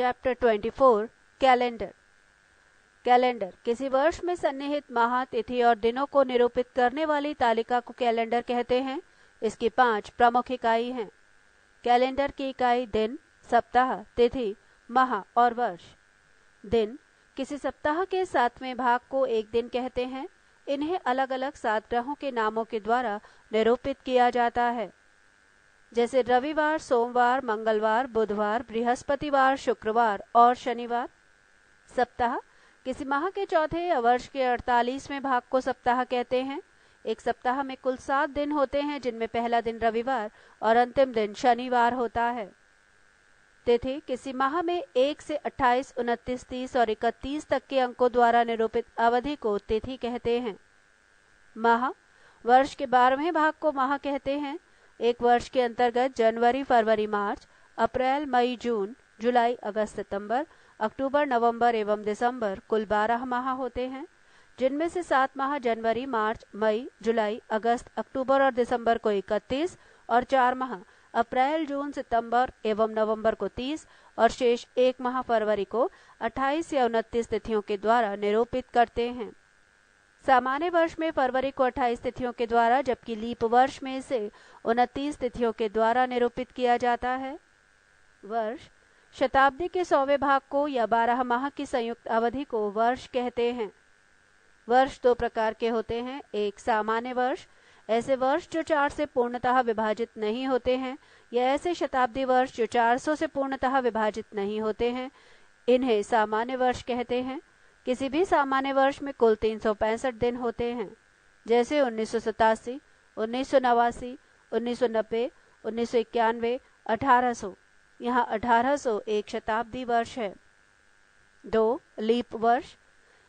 Chapter 24 calendar. Calendar किसी वर्ष में सन्निहित माह, तिथि और दिनों को निरूपित करने वाली तालिका को कैलेंडर कहते हैं। इसकी 5 प्रमुख इकाई हैं। कैलेंडर की इकाई दिन, सप्ताह, तिथि, माह और वर्ष। दिन किसी सप्ताह के 7वें भाग को एक दिन कहते हैं। इन्हें अलग अलग 7 ग्रहों के नामों के द्वारा निरूपित किया जाता है, जैसे रविवार, सोमवार, मंगलवार, बुधवार, बृहस्पतिवार, शुक्रवार और शनिवार। सप्ताह किसी माह के चौथे या वर्ष के 48वें भाग को सप्ताह कहते हैं। एक सप्ताह में कुल 7 दिन होते हैं, जिनमें पहला दिन रविवार और अंतिम दिन शनिवार होता है। तिथि किसी माह में 1 से 28, 29, 30 और 31 तक के अंकों द्वारा निरूपित अवधि को तिथि कहते हैं। माह वर्ष के 12वें भाग को माह कहते हैं। एक वर्ष के अंतर्गत जनवरी, फरवरी, मार्च, अप्रैल, मई, जून, जुलाई, अगस्त, सितंबर, अक्टूबर, नवंबर एवं दिसंबर कुल 12 माह होते हैं, जिनमें से 7 माह जनवरी, मार्च, मई, जुलाई, अगस्त, अक्टूबर और दिसंबर को 31 और 4 माह अप्रैल, जून, सितंबर एवं नवंबर को 30 और शेष 1 माह फरवरी को 28 या 29 तिथियों के द्वारा निरूपित करते हैं। सामान्य वर्ष में फरवरी को 28 तिथियों के द्वारा, जबकि लीप वर्ष में इसे 29 तिथियों के द्वारा निरूपित किया जाता है। वर्ष शताब्दी के 100वें भाग को या 12 माह की संयुक्त अवधि को वर्ष कहते हैं। वर्ष 2 प्रकार के होते हैं। एक सामान्य वर्ष, ऐसे वर्ष जो 4 से पूर्णतः विभाजित नहीं होते हैं, या ऐसे शताब्दी वर्ष जो 400 से पूर्णतः विभाजित नहीं होते हैं, इन्हें सामान्य वर्ष कहते हैं। किसी भी सामान्य वर्ष में कुल 365 दिन होते हैं, जैसे 1987, 1989, 1990, 1991, 1800। यहाँ 1800 एक शताब्दी वर्ष है। 2 लीप वर्ष,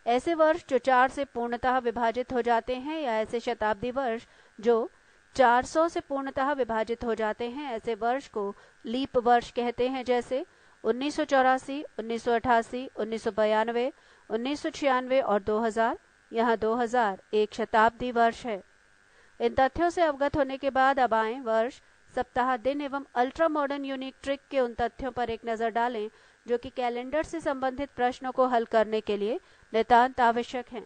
ऐसे वर्ष जो 4 से पूर्णतः विभाजित हो जाते हैं, या ऐसे शताब्दी वर्ष जो 400 से पूर्णतः विभाजित हो जाते हैं, ऐसे वर्ष को लीप वर्ष कहते हैं, जैसे 1984, 1988, 1992, 1996 और 2000। यहाँ 2000 एक शताब्दी वर्ष है। इन तथ्यों से अवगत होने के बाद अब आएं वर्ष, सप्ताह, दिन एवं अल्ट्रा मॉडर्न यूनिक ट्रिक के उन तथ्यों पर एक नजर डालें जो कि कैलेंडर से संबंधित प्रश्नों को हल करने के लिए नितांत आवश्यक हैं।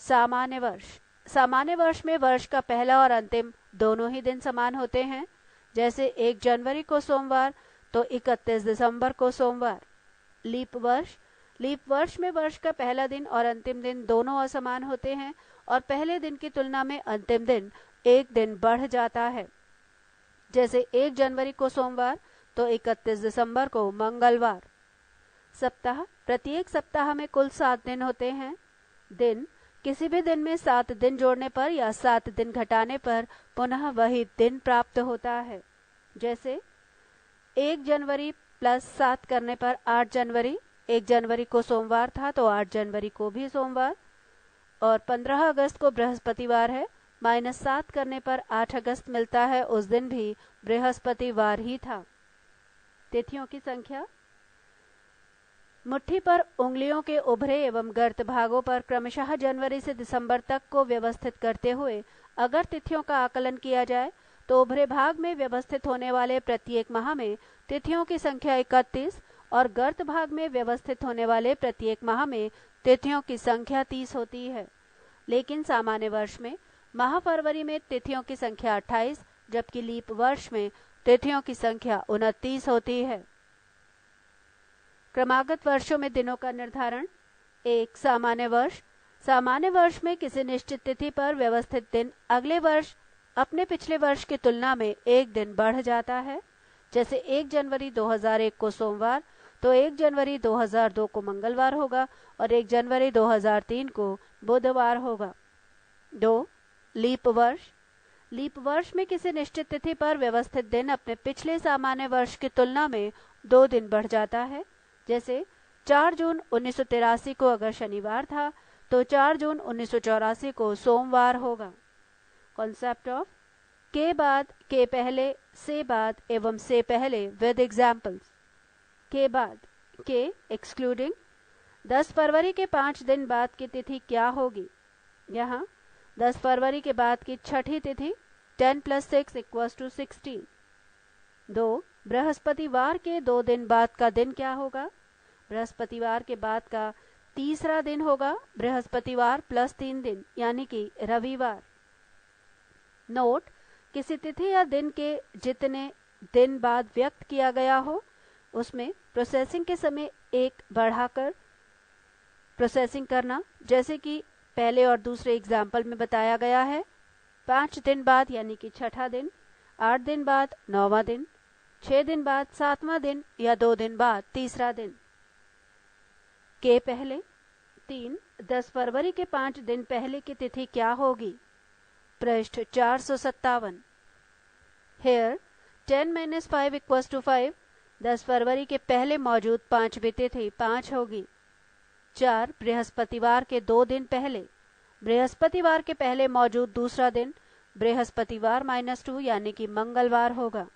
सामान्य वर्ष। सामान्य वर्ष में वर्ष का पहला और अंतिम दोनों ही दिन समान होते हैं, जैसे 1 जनवरी को सोमवार तो 31 दिसंबर को सोमवार। लीप वर्ष। लीप वर्ष में वर्ष का पहला दिन और अंतिम दिन दोनों असमान होते हैं और पहले दिन की तुलना में अंतिम दिन 1 दिन बढ़ जाता है, जैसे 1 जनवरी को सोमवार तो 31 दिसंबर को मंगलवार। सप्ताह। प्रत्येक सप्ताह में कुल 7 दिन होते हैं। दिन किसी भी दिन में 7 दिन जोड़ने पर या 7 दिन घटाने पर पुनः वही दिन प्राप्त होता है, जैसे 1 जनवरी प्लस 7 करने पर 8 जनवरी। 1 जनवरी को सोमवार था तो 8 जनवरी को भी सोमवार। और 15 अगस्त को बृहस्पतिवार है, माइनस 7 करने पर 8 अगस्त मिलता है, उस दिन भी बृहस्पतिवार ही था। तिथियों की संख्या। मुट्ठी पर उंगलियों के उभरे एवं गर्त भागों पर क्रमशः जनवरी से दिसंबर तक को व्यवस्थित करते हुए अगर तिथियों का आकलन किया जाए तो उभरे भाग में व्यवस्थित होने वाले प्रत्येक माह में तिथियों की संख्या 31 और गर्त भाग में व्यवस्थित होने वाले प्रत्येक माह में तिथियों की संख्या 30 होती है। लेकिन सामान्य वर्ष में माह फरवरी में तिथियों की संख्या 28, जबकि लीप वर्ष में तिथियों की संख्या 29 होती है। क्रमागत वर्षों में दिनों का निर्धारण। 1 सामान्य वर्ष। सामान्य वर्ष में किसी निश्चित तिथि पर व्यवस्थित दिन अगले वर्ष अपने पिछले वर्ष की तुलना में 1 दिन बढ़ जाता है, जैसे 1 जनवरी 2001 को सोमवार तो 1 जनवरी 2002 को मंगलवार होगा और 1 जनवरी 2003 को बुधवार होगा। 2 लीप वर्ष। लीप वर्ष में किसी निश्चित तिथि पर व्यवस्थित दिन अपने पिछले सामान्य वर्ष की तुलना में 2 दिन बढ़ जाता है, जैसे 4 जून 1983 को अगर शनिवार था तो 4 जून 1984 को सोमवार होगा। कॉन्सेप्ट ऑफ के बाद, के पहले, से बाद एवं से पहले विद एग्जाम्पल्स। के बाद। के एक्सक्लूडिंग। 10 फरवरी के 5 दिन बाद की तिथि क्या होगी? यहाँ 10 फरवरी के बाद की छठी तिथि 10 + 6 = 16। 2 बृहस्पतिवार के 2 दिन बाद का दिन क्या होगा? बृहस्पतिवार के बाद का तीसरा दिन होगा बृहस्पतिवार प्लस 3 दिन यानी कि रविवार। नोट, किसी तिथि या दिन के जितने दिन बाद व्यक्त किया गया हो उसमें प्रोसेसिंग के समय एक बढ़ाकर प्रोसेसिंग करना, जैसे कि पहले और दूसरे एग्जाम्पल में बताया गया है। 5 दिन बाद यानी कि छठा दिन, 8 दिन बाद 9वां दिन, 6 दिन बाद 7वां दिन या 2 दिन बाद तीसरा दिन। के पहले 3, 10 फरवरी के 5 दिन पहले की तिथि क्या होगी? पृष्ठ 457। हेयर 10 - 5 = 5। 10 फरवरी के पहले मौजूद 5वीं तिथि 5 होगी। 4, बृहस्पतिवार के 2 दिन पहले, बृहस्पतिवार के पहले मौजूद दूसरा दिन बृहस्पतिवार -2 यानी कि मंगलवार होगा।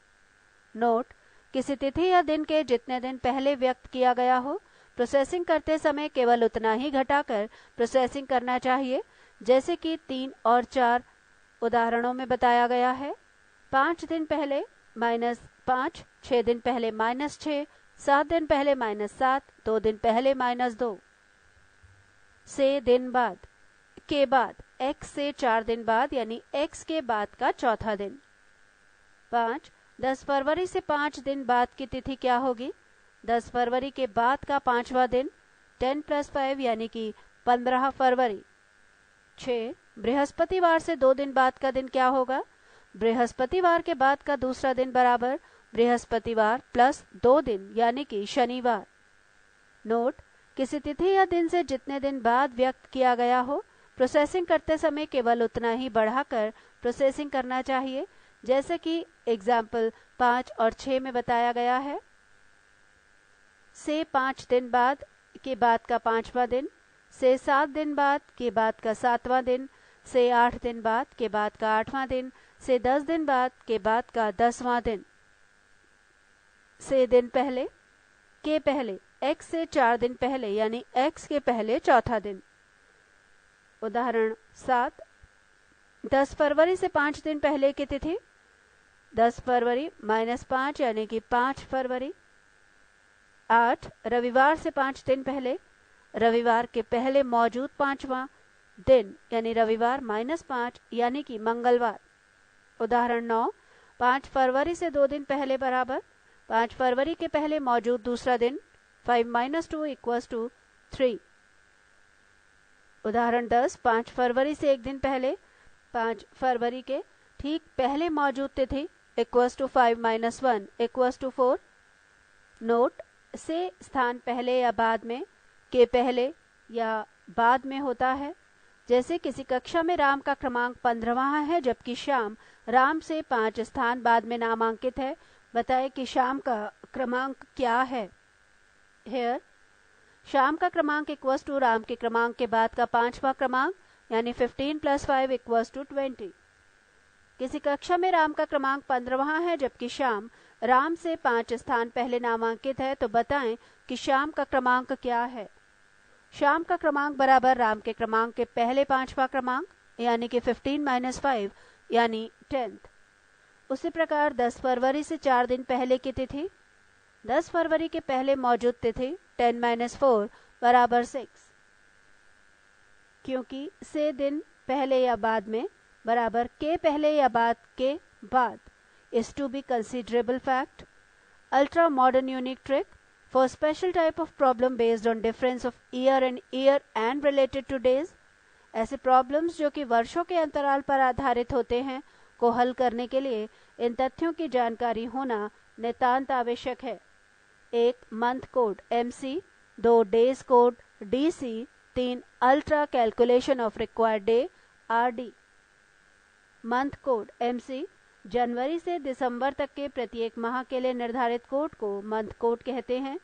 नोट, किसी तिथि या दिन के जितने दिन पहले व्यक्त किया गया हो प्रोसेसिंग करते समय केवल उतना ही घटाकर प्रोसेसिंग करना चाहिए, जैसे कि 3 और 4 उदाहरणों में बताया गया है। 5 दिन पहले -5, 6 दिन पहले -6, 7 दिन पहले -7, 2 दिन पहले -2। से दिन बाद, के बाद, x से 4 दिन बाद यानी x के बाद का चौथा दिन। 5, 10 फरवरी से 5 दिन बाद की तिथि क्या होगी? 10 फरवरी के बाद का 5वां दिन 10 + 5 यानी कि 15 फरवरी। 6, बृहस्पतिवार से 2 दिन बाद का दिन क्या होगा? बृहस्पतिवार के बाद का दूसरा दिन बराबर बृहस्पतिवार प्लस 2 दिन यानी कि शनिवार। नोट, किसी तिथि या दिन से जितने दिन बाद व्यक्त किया गया हो प्रोसेसिंग करते समय केवल उतना ही बढ़ाकर प्रोसेसिंग करना चाहिए, जैसे कि एग्जाम्पल 5 और 6 में बताया गया है। से 5 दिन बाद के बाद का 5वां दिन, से 7 दिन बाद के बाद का 7वां दिन, से 8 दिन बाद के बाद का 8वां दिन, से 10 दिन बाद के बाद का 10वां दिन। से दिन पहले, के पहले, x से 4 दिन पहले यानी x के पहले चौथा दिन। उदाहरण 7, 10 फरवरी से 5 दिन पहले की तिथि 10 फरवरी -5 यानी कि 5 फरवरी। 8, रविवार से 5 दिन पहले, रविवार के पहले मौजूद 5वां दिन यानी रविवार -5 यानी कि मंगलवार। उदाहरण 9, 5 फरवरी से 2 दिन पहले बराबर 5 फरवरी के पहले मौजूद दूसरा दिन 5 - 2 = 3। उदाहरण 10, 5 फरवरी से 1 दिन पहले 5 फरवरी के ठीक पहले मौजूद तिथि = 5 - 1 = 4। नोट, से स्थान पहले या बाद में, के पहले या बाद में होता है। जैसे किसी कक्षा में राम का क्रमांक 15वां है जबकि श्याम राम से 5 स्थान बाद में नामांकित है। बताएं कि श्याम का क्रमांक क्या है? हेयर श्याम का क्रमांक = राम के क्रमांक के बाद का 5वां क्रमांक यानी 15 + 5 = 20। किसी कक्षा में राम का क्रमांक 15वां है जबकि श्याम राम से 5 स्थान पहले नामांकित है, तो बताएं कि श्याम का क्रमांक क्या है? श्याम का क्रमांक बराबर राम के क्रमांक के पहले 5वां क्रमांक यानी कि 15 - 5 यानी 10th। उसी प्रकार 10 फरवरी से 4 दिन पहले की तिथि 10 फरवरी के पहले मौजूद तिथि 10 - 4 बराबर 6। क्योंकि से दिन पहले या बाद में बराबर के पहले या बाद के बाद is to be considerable fact, ultra modern unique trick for special type of problem based on difference of year and related to days। ऐसे प्रॉब्लम्स जो कि वर्षों के अंतराल पर आधारित होते हैं को हल करने के लिए इन तथ्यों की जानकारी होना नितांत आवश्यक है। 1 month code MC, 2 days code DC, 3 ultra calculation of required day RD। Month code MC जनवरी से दिसंबर तक के प्रत्येक माह के लिए निर्धारित कोड को मंथ कोड कहते हैं,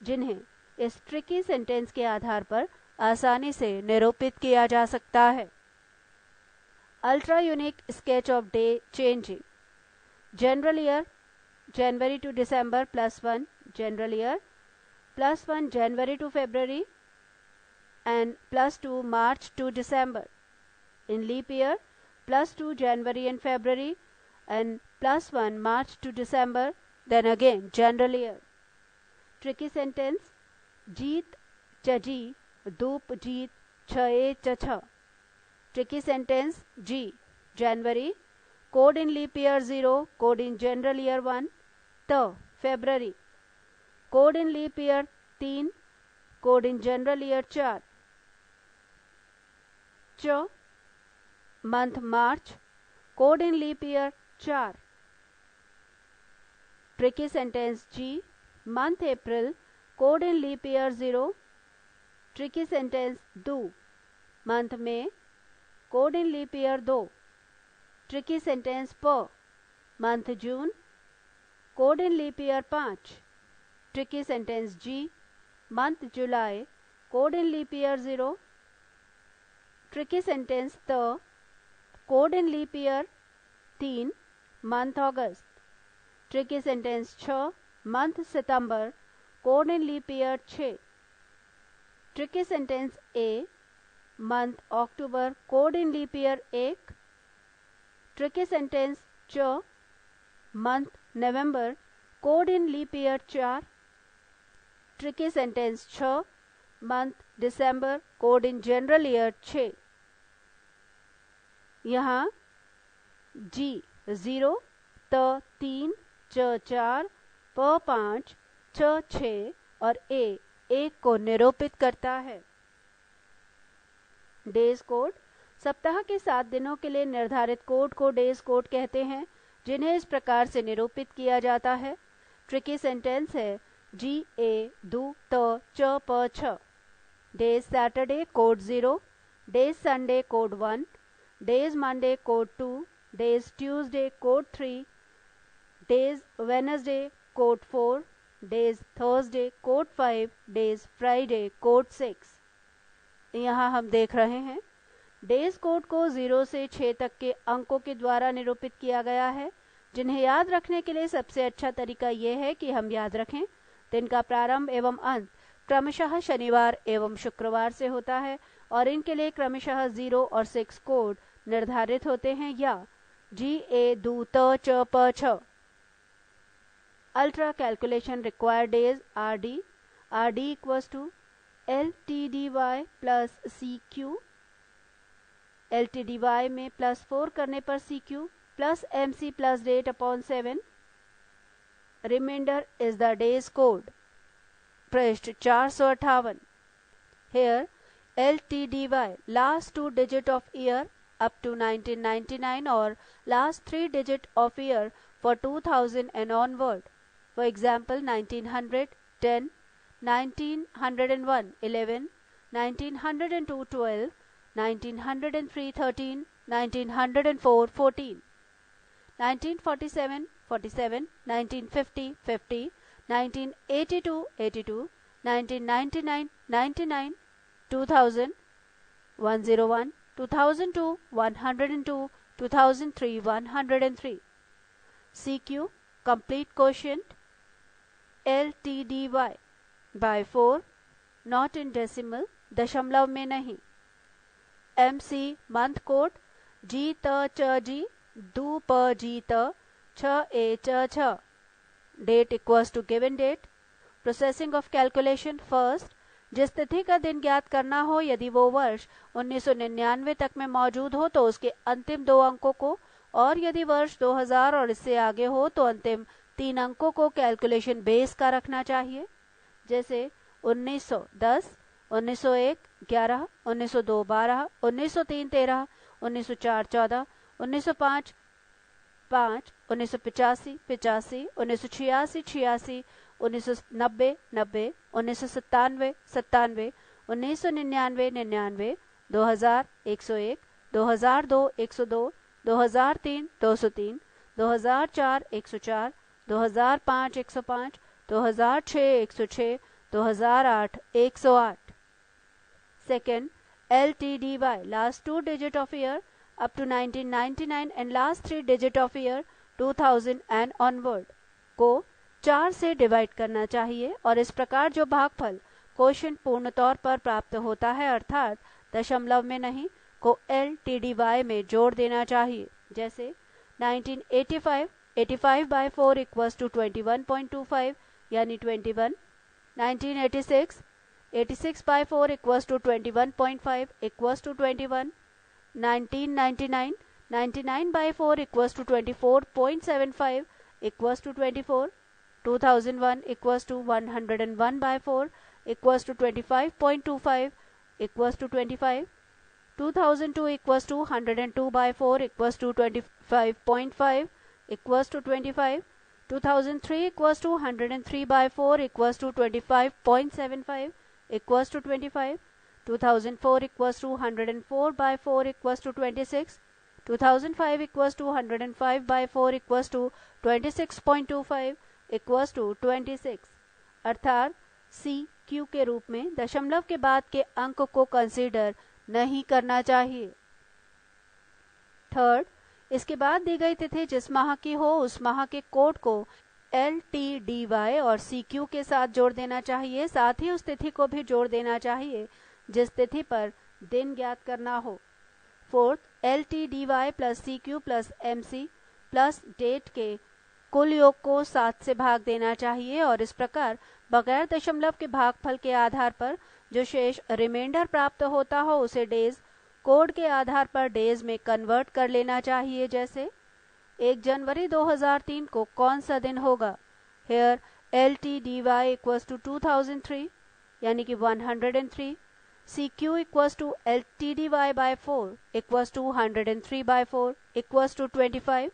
जिन्हें इस ट्रिकी सेंटेंस के आधार पर आसानी से निरूपित किया जा सकता है। Ultra unique sketch of day changing. General year January to December +1 general year, +1 January to February and +2 March to December. In leap year +2 January and February and +1 March to December then again general year. Tricky sentence: जीत चजी धूप जीत छए चछ. Tricky sentence: G January, code in leap year 0, code in general year 1. T February, code in leap year 3, code in general year 4. Ch month March, code in leap year 4. Tricky sentence: G month April, code in leap year 0. Tricky sentence: Do month May, code in leap year 2. Tricky sentence: P month June, code in leap year 5. Tricky sentence: G month July, code in leap year 0. Tricky sentence: T code in leap year 3, month August. Tricky sentence: Ch month September, code in leap year 6. Tricky sentence: A month October, code in leap year 1. Tricky sentence: Ch month November, code in leap year 4. Tricky sentence: Ch month December, code in general year 6. यहाँ G 0, T 3, च 4, प 5, छ 6 और A 1 को निरूपित करता है. Days code: सप्ताह के 7 दिनों के लिए निर्धारित कोड को डेज कोड कहते हैं, जिन्हें इस प्रकार से निरूपित किया जाता है. ट्रिकी सेंटेंस है जी ए दू त च प छ. Days Saturday code 0, days Sunday code 1, days Monday code 2, days Tuesday code 3, days Wednesday code 4, days Thursday code 5, days Friday code 6. यहाँ हम देख रहे हैं डेज कोड को 0 से 6 तक के अंकों के द्वारा निरूपित किया गया है, जिन्हें याद रखने के लिए सबसे अच्छा तरीका यह है कि हम याद रखें दिन का प्रारंभ एवं अंत क्रमशः शनिवार एवं शुक्रवार से होता है और इनके लिए क्रमशः 0 और 6 कोड निर्धारित होते हैं या जी ए दू त च प छ. Ultra calculation required days RD. RD equals to LTDY plus CQ. LTDY में +4 करने पर CQ plus MC plus date upon 7. Remainder is the days code. पृष्ठ 458. Here LTDY last 2 digit of year up to 1999 or last 3 digit of year for 2000 and onward. For example, 1900 10, 1901 11, 1902 12, 1903 13, 1904 14, 1947 47, 1950 50, 1982 82, 1999 99, 2000 101, 2002 102, 2003 103. CQ complete quotient LTDY by 4 not in decimal, दशमलव में नहीं. MC month code जी त च जी दू प जी त छ ए च छ. Date equals to given date. Processing of calculation first. जिस तिथि का दिन ज्ञात करना हो यदि वो वर्ष 1999 तक में मौजूद हो तो उसके अंतिम 2 अंकों को, और यदि वर्ष 2000 और इससे आगे हो तो अंतिम 3 अंकों को कैलकुलेशन बेस का रखना चाहिए. जैसे 1900 10, 1901 11, 1902 12, 1903 13, 1904 14, 1905 5, 1985 85, 1986 86, 1990 90, 1997 97, 1999 99, 2000 101, 2002 102, 2003 203, 2004 104, 2005 105, 2006 106, 2008 108. Second, LTDY last 2 digit of year up to 1999 and last 3 digit of year 2000 and onward को 4 से डिवाइड करना चाहिए और इस प्रकार जो भागफल क्वोशिएंट पूर्ण तौर पर प्राप्त होता है अर्थात दशमलव में नहीं को LTDY में जोड़ देना चाहिए. जैसे 1985 85/4 इक्वल्स टू 21.25 यानी 21. 1986 86/4 equals to 21.5 equals to 21. 1999 99/4 equals to 24.75 equals to 24. 2001 equals to 101/4 equals to 25.25 equals to 25. 2002 equals to 102/4 equals to 25.5 equals to 25. 2003 equals to 103/4 equals to 25.75 equals to 25. 2004 equals to 104/4 equals to 26. 2005 equals to 105/4 equals to 26.25 equals to 26. अर्थात C Q के रूप में दशमलव के बाद के अंक को कंसीडर नहीं करना चाहिए. थर्ड, इसके बाद दी गई तिथि जिस माह की हो उस माह के कोड को LTDY और CQ के साथ जोड़ देना चाहिए. साथ ही उस तिथि को भी जोड़ देना चाहिए जिस तिथि पर दिन ज्ञात करना हो. Fourth, LTDY plus CQ plus MC plus date के कुल योग को 7 से भाग देना चाहिए और इस प्रकार बगैर दशमलव के भागफल के आधार पर जो शेष रिमाइंडर प्राप्त होता हो उसे डेज कोड के आधार पर डेज में कन्वर्ट कर लेना चाहिए. जैसे 1 जनवरी 2003 को कौन सा दिन होगा. हेयर LTDY इक्वल्स टू 2003 यानी कि 103. CQ equals to LTDY/4 equals to 103/4 equals to 25.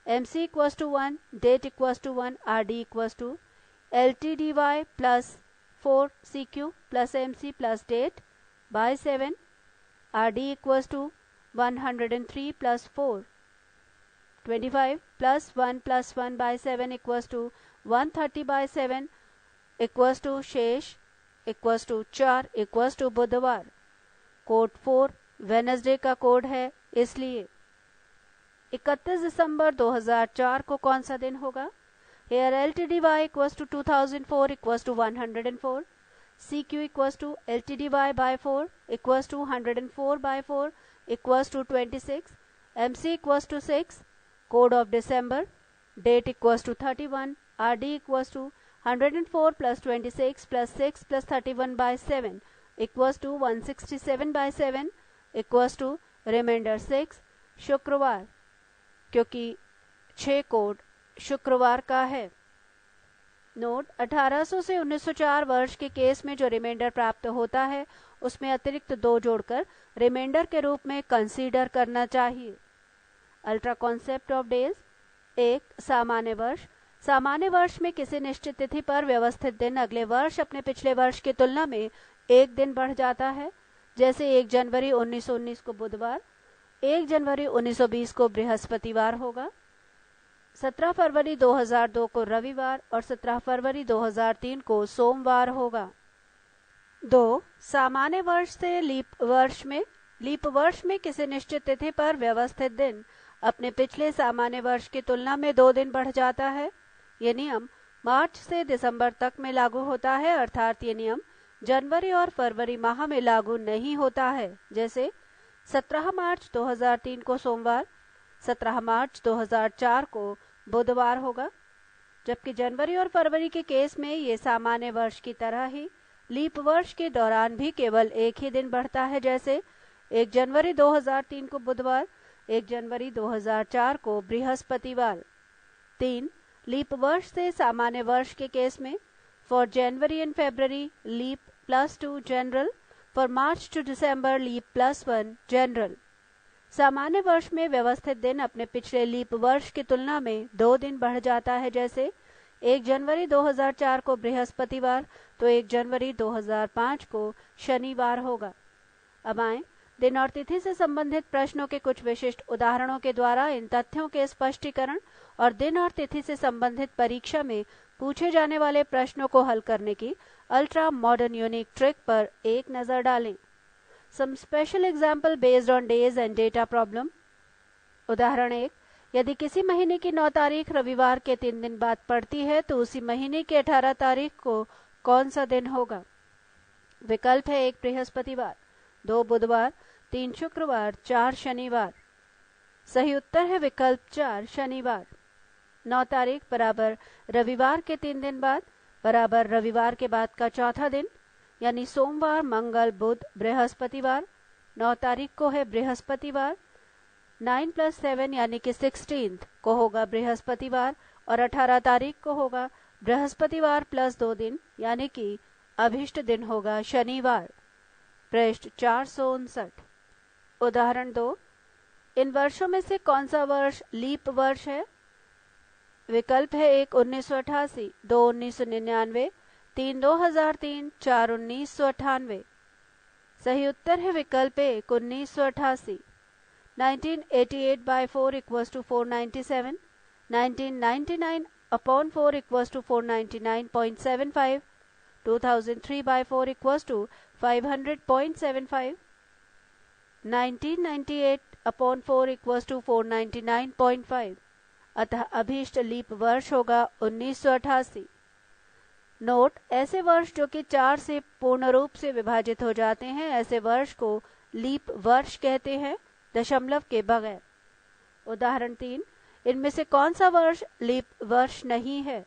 MC equals to 1, date equals to 1, RD equals to LTDY plus 4 CQ plus MC plus date by 7. RD equals to 103 plus 4 25 plus 1 plus 1 by 7 equals to 130/7 equals to शेष equals to 4 equals to बुधवार. Code 4 Wednesday का code है, इसलिए 31 दिसंबर 2004 को कौन सा दिन होगा. Here LTDY equals to 2004 equals to 104. CQ equals to LTDY/4 equals to 104/4 equals to 26. MC equals to 6. Code of December. Date equals to 31. RD equals to 104 plus 26 plus 6 plus 31/7 equals to 167/7 equals to reminder 6 शुक्रवार, क्योंकि 6 code शुक्रवार का है. Note, 1800 से 1904 वर्ष के case में जो रिमाइंडर प्राप्त होता है उसमें अतिरिक्त 2 जोड़कर रिमाइंडर के रूप में कंसीडर करना चाहिए. Ultra concept of days. 1. सामान्य वर्ष. सामान्य वर्ष में किसी निश्चित तिथि पर व्यवस्थित दिन अगले वर्ष अपने पिछले वर्ष की तुलना में एक दिन बढ़ जाता है. जैसे 1 जनवरी 1919 को बुधवार, 1 जनवरी 1920 को बृहस्पतिवार होगा, 17 फरवरी 2002 को रविवार और 17 फरवरी 2003 को सोमवार होगा. 2. सामान्य वर्ष से लीप वर्ष में किसी निश्चित तिथि पर व्यवस्थित दिन अपने पिछले सामान्य वर्ष की तुलना में 2 दिन बढ़ जाता है. ये नियम मार्च से दिसंबर तक में लागू होता है, अर्थात ये नियम जनवरी और फरवरी माह में लागू नहीं होता है. जैसे 17 मार्च 2003 को सोमवार, 17 मार्च 2004 को बुधवार होगा. जबकि जनवरी और फरवरी के केस में ये सामान्य वर्ष की तरह ही लीप वर्ष के दौरान भी केवल एक ही दिन बढ़ता है. जैसे 1 जनवरी 2003 को बुधवार, 1 जनवरी 2004 को बृहस्पतिवार. 3. लीप वर्ष से सामान्य वर्ष के केस में for January and February leap +2 general, for March to December leap +1 general. सामान्य वर्ष में व्यवस्थित दिन अपने पिछले लीप वर्ष की तुलना में 2 दिन बढ़ जाता है. जैसे 1 जनवरी 2004 को बृहस्पतिवार तो 1 जनवरी 2005 को शनिवार होगा. अब आए दिन और तिथि से संबंधित प्रश्नों के कुछ विशिष्ट उदाहरणों के द्वारा इन तथ्यों के स्पष्टीकरण और दिन और तिथि से संबंधित परीक्षा में पूछे जाने वाले प्रश्नों को हल करने की अल्ट्रा मॉडर्न यूनिक ट्रिक पर एक नजर डालें. Some special example based on days and data problem. उदाहरण 1. यदि किसी महीने की 9 तारीख रविवार के 3 दिन बाद पड़ती है तो उसी महीने की 18 तारीख को कौन सा दिन होगा. विकल्प है 1 बृहस्पतिवार, 2 बुधवार, 3 शुक्रवार, 4 शनिवार. सही उत्तर है विकल्प 4 शनिवार. 9 तारीख बराबर रविवार के 3 दिन बाद बराबर रविवार के बाद का चौथा दिन, यानी सोमवार, मंगल, बुध, बृहस्पतिवार। 9 तारीख को है बृहस्पतिवार। 9 + 7 यानी कि 16 को होगा बृहस्पतिवार और 18 तारीख को होगा बृहस्पतिवार प्लस 2 दिन यानी कि अभिष्ट दिन होगा शनिवार। पृष्ठ 459। उदाहरण 2, इन वर्षों में से कौन सा वर्ष लीप वर्ष है? विकल्प है 1 1988, 2 1999, 3 2003, 4 1998। सही उत्तर है विकल्प 1 1988। 1988 by 4 = 497, 1999 upon 4 = 499.75, 2003 by 4 = 500.75, 1998 upon 4 = 499.5। अतः अभीष्ट लीप वर्ष होगा 1988। नोट, ऐसे वर्ष जो कि 4 से पूर्ण रूप से विभाजित हो जाते हैं ऐसे वर्ष को लीप वर्ष कहते हैं, दशमलव के बगैर। उदाहरण 3, इनमें से कौन सा वर्ष लीप वर्ष नहीं है?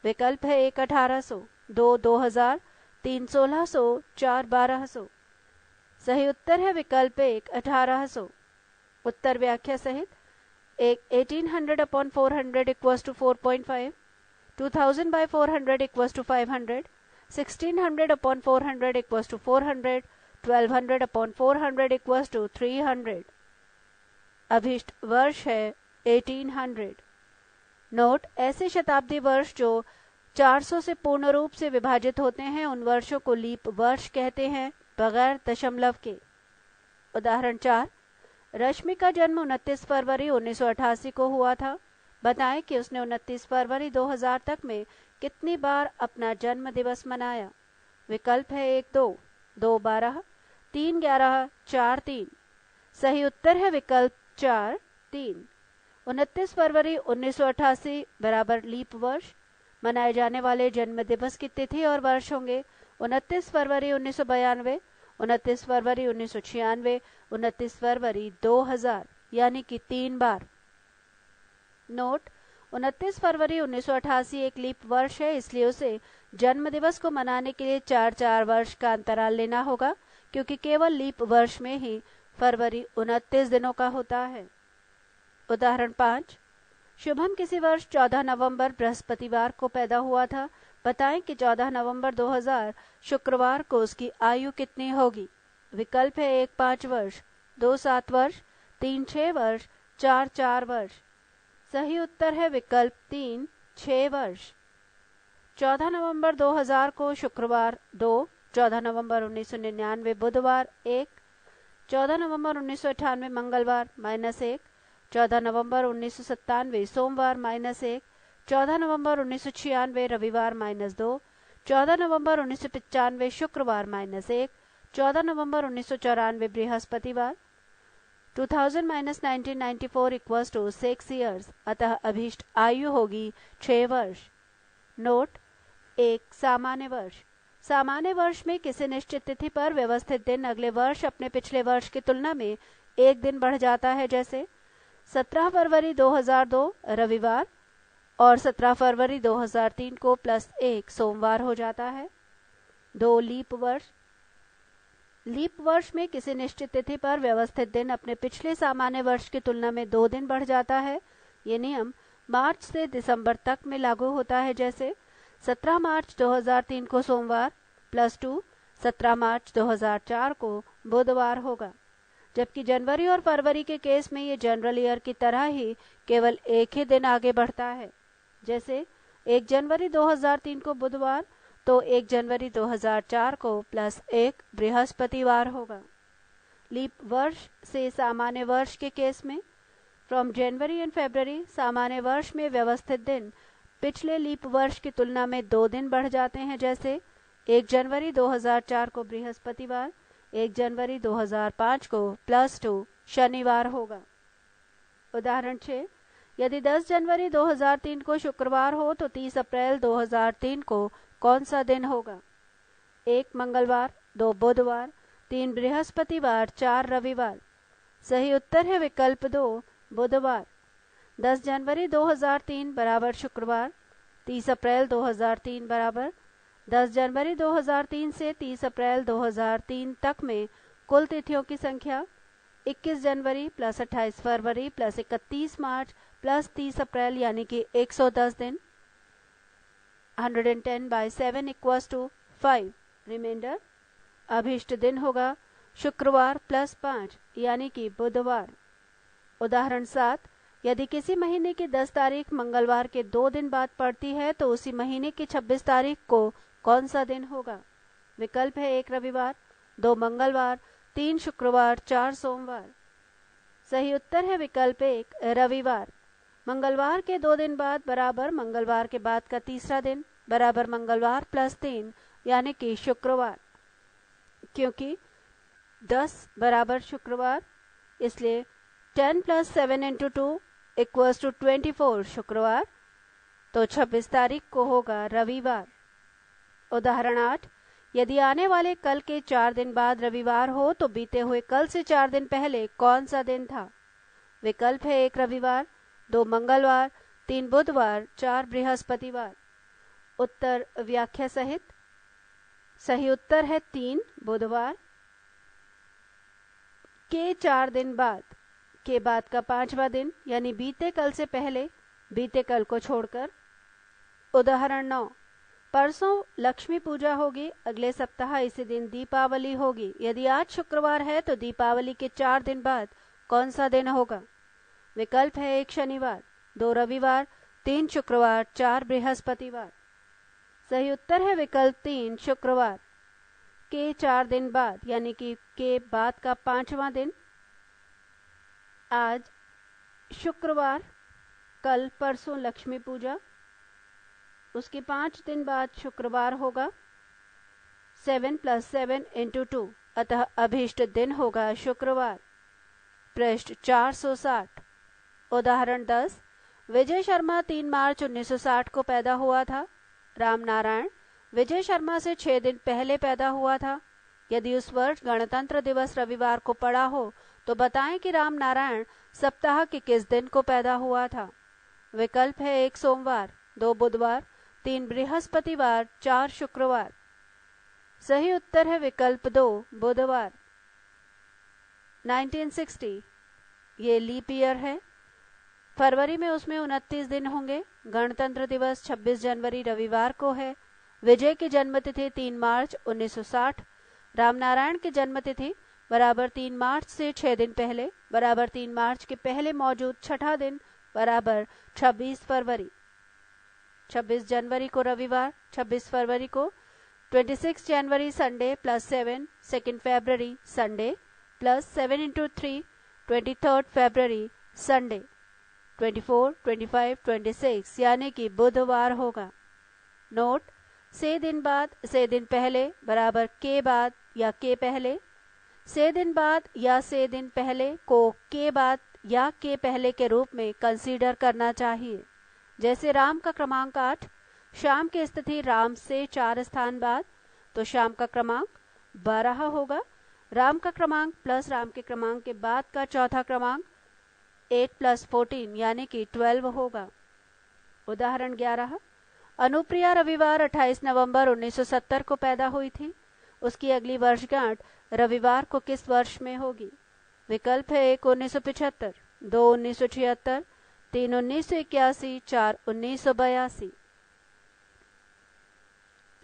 विकल्प है 1 1800, 2 2000, 3 1600, 4 1200। सही उत्तर है विकल्प 1 1800। उत्तर व्याख्या सहित 1800 upon 400 = 4.5, 2000 by 400 = 500, 1600 upon 400 = 400, 1200 upon 400 = 300। अभीष्ट वर्ष है 1800। नोट, ऐसे शताब्दी वर्ष जो 400 से पूर्ण रूप से विभाजित होते हैं उन वर्षों को लीप वर्ष कहते हैं, बगैर दशमलव के। उदाहरण 4, रश्मि का जन्म 29 फरवरी 1988 को हुआ था। बताएं कि उसने 29 फरवरी 2000 तक में कितनी बार अपना जन्म दिवस मनाया? विकल्प है 1 2, 2 12, 3 11, 4 3। सही उत्तर है विकल्प 4 3। 29 फरवरी 1988 बराबर लीप वर्ष। मनाए जाने वाले जन्म दिवस की तिथि और वर्ष होंगे 29 फरवरी 1992, 29 फरवरी 1996, 29 फरवरी 2000, यानी कि 3 बार। नोट, 29 फरवरी 1988 एक लीप वर्ष है, इसलिए उसे जन्म दिवस को मनाने के लिए 4-4 वर्ष का अंतराल लेना होगा, क्योंकि केवल लीप वर्ष में ही फरवरी 29 दिनों का होता है। उदाहरण 5, शुभम किसी वर्ष 14 नवंबर बृहस्पतिवार को पैदा हुआ था। बताएं कि 14 नवंबर 2000 शुक्रवार को उसकी आयु कितनी होगी? विकल्प है 1 5 वर्ष, 2 7 वर्ष, 3 6 वर्ष, 4 4 वर्ष। सही उत्तर है विकल्प 3 6 वर्ष। 14 नवंबर 2000 को शुक्रवार 2, 14 नवंबर 1999 बुधवार 1, 14 नवंबर 1998 मंगलवार -1, 14 नवंबर 1997 सोमवार -1, 14 नवंबर 1996 रविवार -2, 14 नवंबर 1995 शुक्रवार -1, 14 नवंबर 1994 बृहस्पतिवार। 2000 - 1994 = 6 years। अतः अभीष्ट आयु होगी 6 वर्ष। नोट, 1 सामान्य वर्ष। सामान्य वर्ष में किसी निश्चित तिथि पर व्यवस्थित दिन अगले वर्ष अपने पिछले वर्ष की तुलना में 1 दिन बढ़ जाता है, जैसे 17 फरवरी 2002 रविवार और 17 फरवरी 2003 को +1 सोमवार हो जाता है। 2 लीप वर्ष। लीप वर्ष में किसी निश्चित तिथि पर व्यवस्थित दिन अपने पिछले सामान्य वर्ष की तुलना में 2 दिन बढ़ जाता है। ये नियम मार्च से दिसंबर तक में लागू होता है, जैसे 17 मार्च 2003 को सोमवार +2 17 मार्च 2004 को बुधवार होगा। जबकि जनवरी और फरवरी के केस में ये जनरल ईयर की तरह ही केवल एक ही दिन आगे बढ़ता है, जैसे 1 जनवरी 2003 को बुधवार तो 1 जनवरी 2004 को +1 बृहस्पतिवार होगा। लीप वर्ष से सामान्य वर्ष के केस में फ्रॉम जनवरी एंड फरवरी सामान्य वर्ष में व्यवस्थित दिन पिछले लीप वर्ष की तुलना में 2 दिन बढ़ जाते हैं, जैसे 1 जनवरी 2004 को बृहस्पतिवार, 1 जनवरी 2005 को +2 शनिवार होगा। उदाहरण 6, यदि 10 जनवरी 2003 को शुक्रवार हो तो 30 अप्रैल 2003 को कौन सा दिन होगा? 1 मंगलवार, 2 बुधवार, 3 बृहस्पतिवार, 4 रविवार। सही उत्तर है विकल्प 2 बुधवार। 10 जनवरी 2003 बराबर शुक्रवार, 30 अप्रैल 2003 बराबर 10 जनवरी 2003 से 30 अप्रैल 2003 तक में कुल तिथियों की संख्या 21 जनवरी प्लस 28 फरवरी प्लस 31 मार्च प्लस 30 अप्रैल यानी कि 110 दिन। 110/7 इक्वल्स टू 5। रिमाइंडर अभीष्ट दिन होगा शुक्रवार प्लस 5 यानी कि बुधवार। उदाहरण 7, यदि किसी महीने की 10 तारीख मंगलवार के 2 दिन बाद पड़ती है तो उसी महीने की 26 तारीख को कौन सा दिन होगा? विकल्प है 1 रविवार, 2 मंगलवार, 3 शुक्रवार, 4 सोमवार। सही उत्तर है विकल्प 1 रविवार। मंगलवार के 2 दिन बाद बराबर मंगलवार के बाद का तीसरा दिन बराबर मंगलवार प्लस 3 यानी कि शुक्रवार। क्योंकि 10 बराबर शुक्रवार, इसलिए 10 + 7 × 2 = 24 शुक्रवार, तो 26 तारीख को होगा रविवार। उदाहरण 8, यदि आने वाले कल के 4 दिन बाद रविवार हो तो बीते हुए कल से 4 दिन पहले कौन सा दिन था? विकल्प है 1 रविवार, 2 मंगलवार, 3 बुधवार, 4 बृहस्पतिवार। उत्तर व्याख्या सहित। सही उत्तर है 3 बुधवार। के 4 दिन बाद के बाद का 5वां दिन यानी बीते कल से पहले, बीते कल को छोड़कर। उदाहरण 9, परसों लक्ष्मी पूजा होगी, अगले सप्ताह इसी दिन दीपावली होगी। यदि आज शुक्रवार है तो दीपावली के 4 दिन बाद कौन सा दिन होगा? विकल्प है 1 शनिवार, 2 रविवार, 3 शुक्रवार, 4 बृहस्पतिवार। सही उत्तर है विकल्प 3 शुक्रवार। के 4 दिन बाद यानी कि के बाद का 5वां दिन। आज शुक्रवार, कल परसों लक्ष्मी पूजा, उसके 5 दिन बाद शुक्रवार होगा। 7 + 7 × 2, अतः अभीष्ट दिन होगा शुक्रवार। पृष्ठ 460। उदाहरण 10, विजय शर्मा 3 मार्च 1960 को पैदा हुआ था। राम नारायण विजय शर्मा से 6 दिन पहले पैदा हुआ था। यदि उस वर्ष गणतंत्र दिवस रविवार को पड़ा हो तो बताएं कि राम नारायण सप्ताह के किस दिन को पैदा हुआ था। विकल्प है 1 सोमवार, 2 बुधवार, 3 बृहस्पतिवार, 4 शुक्रवार। सही उत्तर है विकल्प 2 बुधवार। 1960 ये लीप ईयर है। फरवरी में उसमें 29 दिन होंगे। गणतंत्र दिवस 26 जनवरी रविवार को है। विजय की जन्मतिथि 3 मार्च 1960। रामनारायण की जन्मतिथि बराबर 3 मार्च से 6 दिन पहले बराबर 3 मार्च के पहले मौजूद छठा दिन बराबर 26 फरवरी। 26 जनवरी को रविवार, 26 फरवरी को 26 जनवरी संडे प्लस 7 2 फरवरी संडे प्लस 7 × 3 23 फरवरी संडे। 24, 25, 26 यानी कि बुधवार होगा। नोट, से दिन बाद से दिन पहले बराबर के बाद या के पहले। से दिन बाद या से दिन पहले को के बाद या के पहले के रूप में कंसीडर करना चाहिए। जैसे राम का क्रमांक 8, श्याम की स्थिति राम से 4 स्थान बाद, तो श्याम का क्रमांक 12 होगा। राम का क्रमांक प्लस राम के क्रमांक के बाद का चौथा क्रमांक 8 + 14 यानी कि 12 होगा। उदाहरण 11, अनुप्रिया रविवार 28 नवंबर 1970 को पैदा हुई थी। उसकी अगली वर्षगांठ रविवार को किस वर्ष में होगी? विकल्प है 1 1975, 2 1976, 3 1981, 4 1982।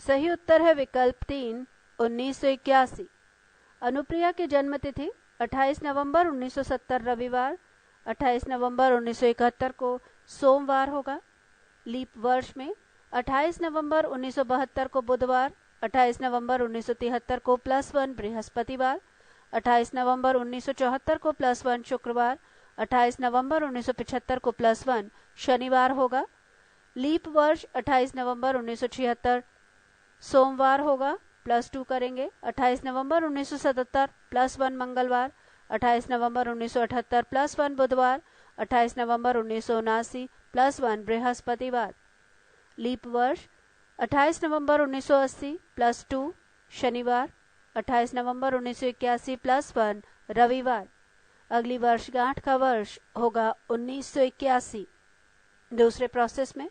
सही उत्तर है विकल्प 3 1981। अनुप्रिया की जन्मतिथि 28 नवंबर 1970 रविवार, 28 नवंबर 1971 को सोमवार होगा। लीप वर्ष में 28 नवंबर 1972 को बुधवार, 28 नवंबर 1973 को +1 बृहस्पतिवार, 28 नवंबर 1974 को +1 शुक्रवार, 28 नवंबर 1975 को +1 शनिवार होगा। लीप वर्ष 28 नवंबर 1976 सोमवार होगा, +2 करेंगे। 28 नवंबर 1977 +1 मंगलवार, 28 नवंबर 1978 +1 बुधवार, 28 नवंबर 1979 +1 बृहस्पतिवार। लीप वर्ष 28 नवंबर 1980 +2 शनिवार, 28 नवंबर 1981 +1 रविवार। अगली वर्षगांठ का वर्ष होगा 1981। दूसरे प्रोसेस में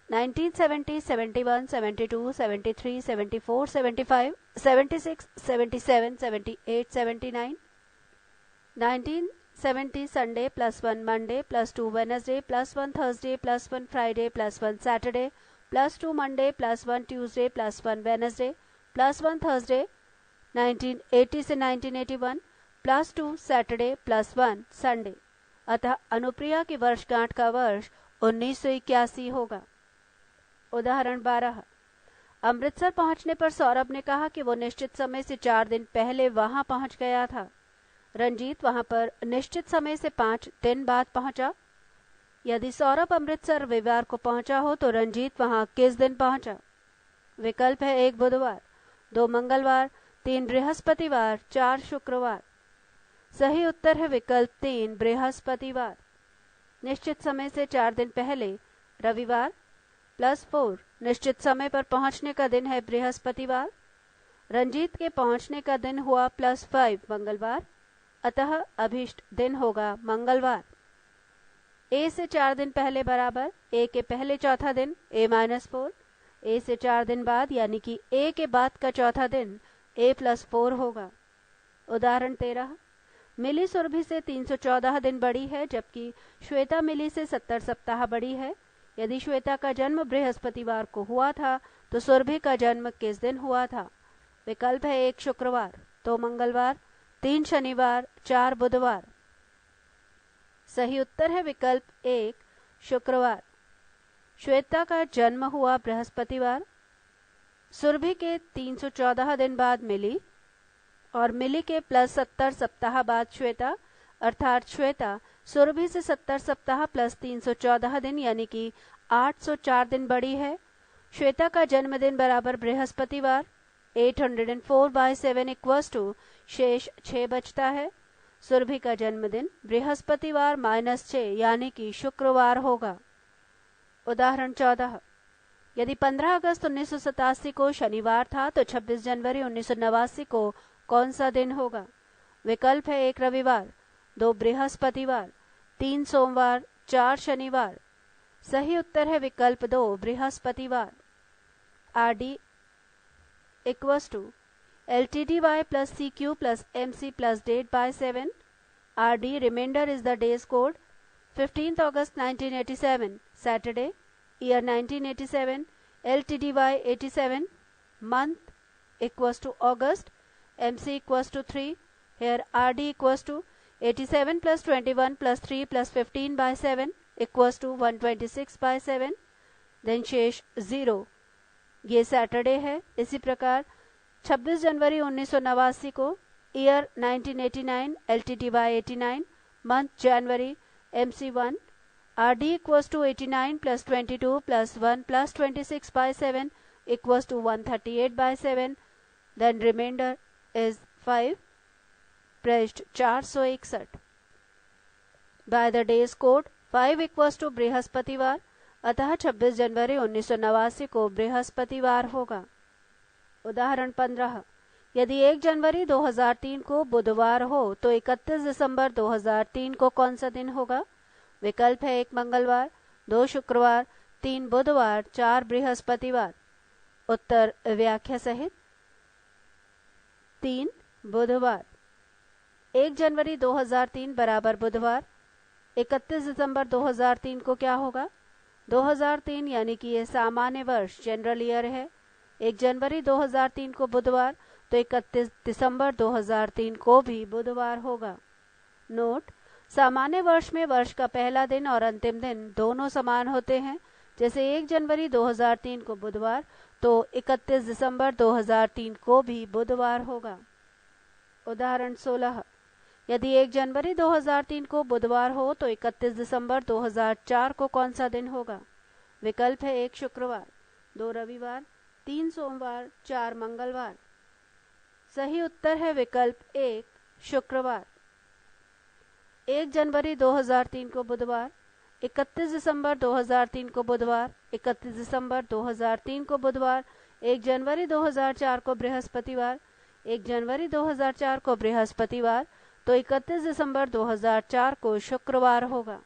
1970, 71, 72, 73, 74, 75, 76, 77, 78, 79, 1970 Sunday +1 Monday +2 Wednesday +1 Thursday +1 Friday +1 Saturday +2 Monday +1 Tuesday +1 Wednesday +1 Thursday। 1980 से 1981 +2 Saturday +1 Sunday। अतः अनुप्रिया की वर्षगांठ का वर्ष 1981 होगा। उदाहरण 12। अमृतसर पहुंचने पर सौरभ ने कहा कि वो निश्चित समय से 4 दिन पहले वहां पहुंच गया था। रंजीत वहां पर निश्चित समय से 5 दिन बाद पहुंचा। यदि सौरभ अमृतसर रविवार को पहुंचा हो तो रंजीत वहां किस दिन पहुंचा? विकल्प है 1 बुधवार, 2 मंगलवार, 3 बृहस्पतिवार, 4 शुक्रवार। सही उत्तर है विकल्प 3 बृहस्पतिवार। निश्चित समय से 4 दिन पहले रविवार +4 निश्चित समय पर पहुंचने का दिन है बृहस्पतिवार। रंजीत के पहुंचने का दिन हुआ +5 मंगलवार, अतः अभीष्ट दिन होगा मंगलवार। ए से 4 दिन पहले बराबर ए के पहले चौथा दिन A-4, ए से 4 दिन बाद यानी कि ए के बाद का चौथा दिन A+4 होगा। उदाहरण 13। मिली सुरभि से 314 दिन बड़ी है जबकि श्वेता मिली से 70 सप्ताह बड़ी है। यदि श्वेता का जन्म बृहस्पतिवार को हुआ था तो सुरभि का जन्म किस दिन हुआ था? विकल्प है 1 शुक्रवार, 2 मंगलवार, 3 शनिवार, 4 बुधवार। सही उत्तर है विकल्प 1 शुक्रवार। श्वेता का जन्म हुआ बृहस्पतिवार। सुरभि के 314 दिन बाद मिली और मिली के +70 सप्ताह बाद श्वेता, अर्थात श्वेता सुरभि से 70 सप्ताह +314 दिन यानी कि 804 दिन बड़ी है। श्वेता का जन्मदिन बराबर बृहस्पतिवार। 804/7 = शेष 6 बचता है। सुरभि का जन्मदिन बृहस्पतिवार -6 यानी कि शुक्रवार होगा। उदाहरण 14। यदि 15 अगस्त 1987 को शनिवार था तो 26 जनवरी 1989 को कौन सा दिन होगा? विकल्प है 1 रविवार, 2 बृहस्पतिवार, 3 सोमवार, 4 शनिवार। सही उत्तर है विकल्प 2 बृहस्पतिवार। RD = LTDY + CQ + MC + date by 7। RD remainder is the day's code। 15th August 1987 Saturday, year 1987, LTDY 87, month = August, MC = 3। Here RD = 87 + 21 + 3 + 15/7 = 126/7। Then शेष 0। ये सैटरडे है। इसी प्रकार 26 जनवरी 1989 को ईयर 1989, LTDY 89, मंथ जनवरी, MC 1। RD = 89 + 22 + 1 + 26/7 = 138/7। Then remainder is 5। पृष्ठ 461। By the day's code 5 = बृहस्पतिवार, अतः 26 जनवरी 1989 को बृहस्पतिवार होगा। उदाहरण 15। यदि 1 जनवरी 2003 को बुधवार हो तो 31 दिसंबर 2003 को कौन सा दिन होगा? विकल्प है 1 मंगलवार, 2 शुक्रवार, 3 बुधवार, 4 बृहस्पतिवार। उत्तर व्याख्या सहित 3 बुधवार। 1 जनवरी 2003 बराबर बुधवार। 31 दिसंबर 2003 को क्या होगा? 2003 यानी कि ये सामान्य वर्ष जनरल ईयर है। 1 जनवरी 2003 को बुधवार तो 31 दिसंबर 2003 को भी बुधवार होगा। नोट: सामान्य वर्ष में वर्ष का पहला दिन और अंतिम दिन दोनों समान होते हैं। जैसे 1 जनवरी 2003 को बुधवार तो 31 दिसंबर 2003 को भी बुधवार होगा। उदाहरण 16। यदि 1 जनवरी 2003 को बुधवार हो तो 31 दिसंबर 2004 को कौन सा दिन होगा? विकल्प है 1 शुक्रवार, 2 रविवार, 3 सोमवार, 4 मंगलवार। सही उत्तर है विकल्प 1 शुक्रवार। 1 जनवरी 2003 को बुधवार, 31 दिसंबर 2003 को बुधवार, 31 दिसंबर 2003 को बुधवार, 1 जनवरी 2004 को बृहस्पतिवार, 1 जनवरी 2004 को बृहस्पतिवार, तो 31 दिसंबर 2004 को शुक्रवार होगा।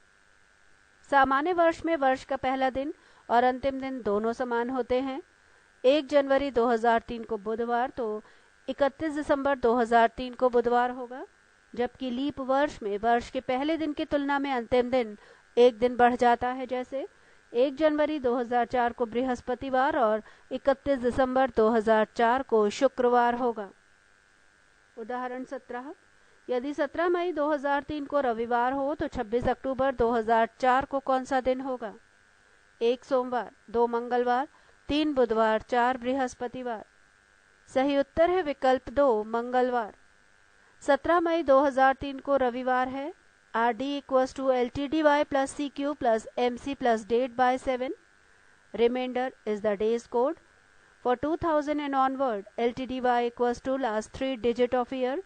सामान्य वर्ष में वर्ष का पहला दिन और अंतिम दिन दोनों समान होते हैं। 1 जनवरी 2003 को बुधवार, तो 31 दिसंबर 2003 को बुधवार होगा। जबकि लीप वर्ष में वर्ष के पहले दिन की तुलना में अंतिम दिन एक दिन बढ़ जाता है, जैसे 1 जनवरी 2004 को बृहस्पतिवार और 31 दिसंबर 2004 को शुक्रवार होगा। उदाहरण 17, यदि 17 मई 2003 को रविवार हो तो 26 अक्टूबर 2004 को कौन सा दिन होगा? 1 सोमवार, 2 मंगलवार, 3 बुधवार, 4 बृहस्पतिवार। सही उत्तर है विकल्प 2 मंगलवार। 17 मई 2003 को रविवार है। RD equals to LTDY plus CQ plus MC plus date by 7. Remainder is the day's code. For 2000 and onward, LTDY equals to last 3 digit of year.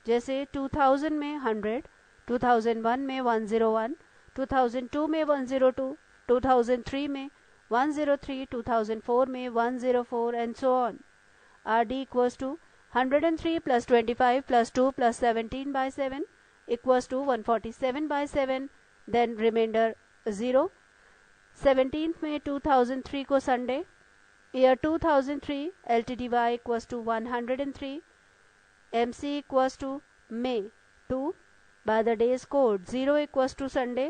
जैसे 2000 में 100, 2001 में 101, 2002 में 102, 2003 में 103, 2004 में 104 and so on. RD equals to 103 plus 25 plus 2 plus 17 by 7 equals to 147 by 7. Then remainder 0. 17th में 2003 को Sunday. Year 2003, LTDY equals to 103. MC equals to May 2. By the day's code 0 equals to Sunday.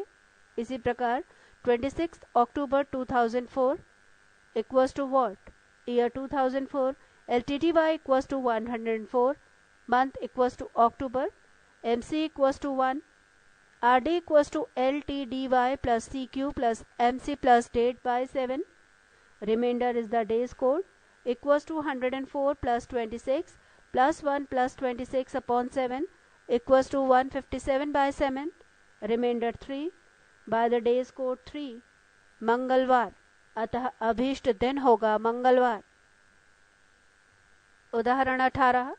इसी प्रकार 26th October 2004 equals to what? Year 2004, LTDY equals to 104. Month equals to October. MC equals to 1. RD equals to LTDY plus CQ plus MC plus date by 7. Remainder is the day's code equals to 104 plus 26 plus 1 plus 26 upon 7 equals to 157 by 7. Remainder 3. By the day's code 3. मंगलवार, अतः अभीष्ट दिन होगा मंगलवार। उदाहरण 18,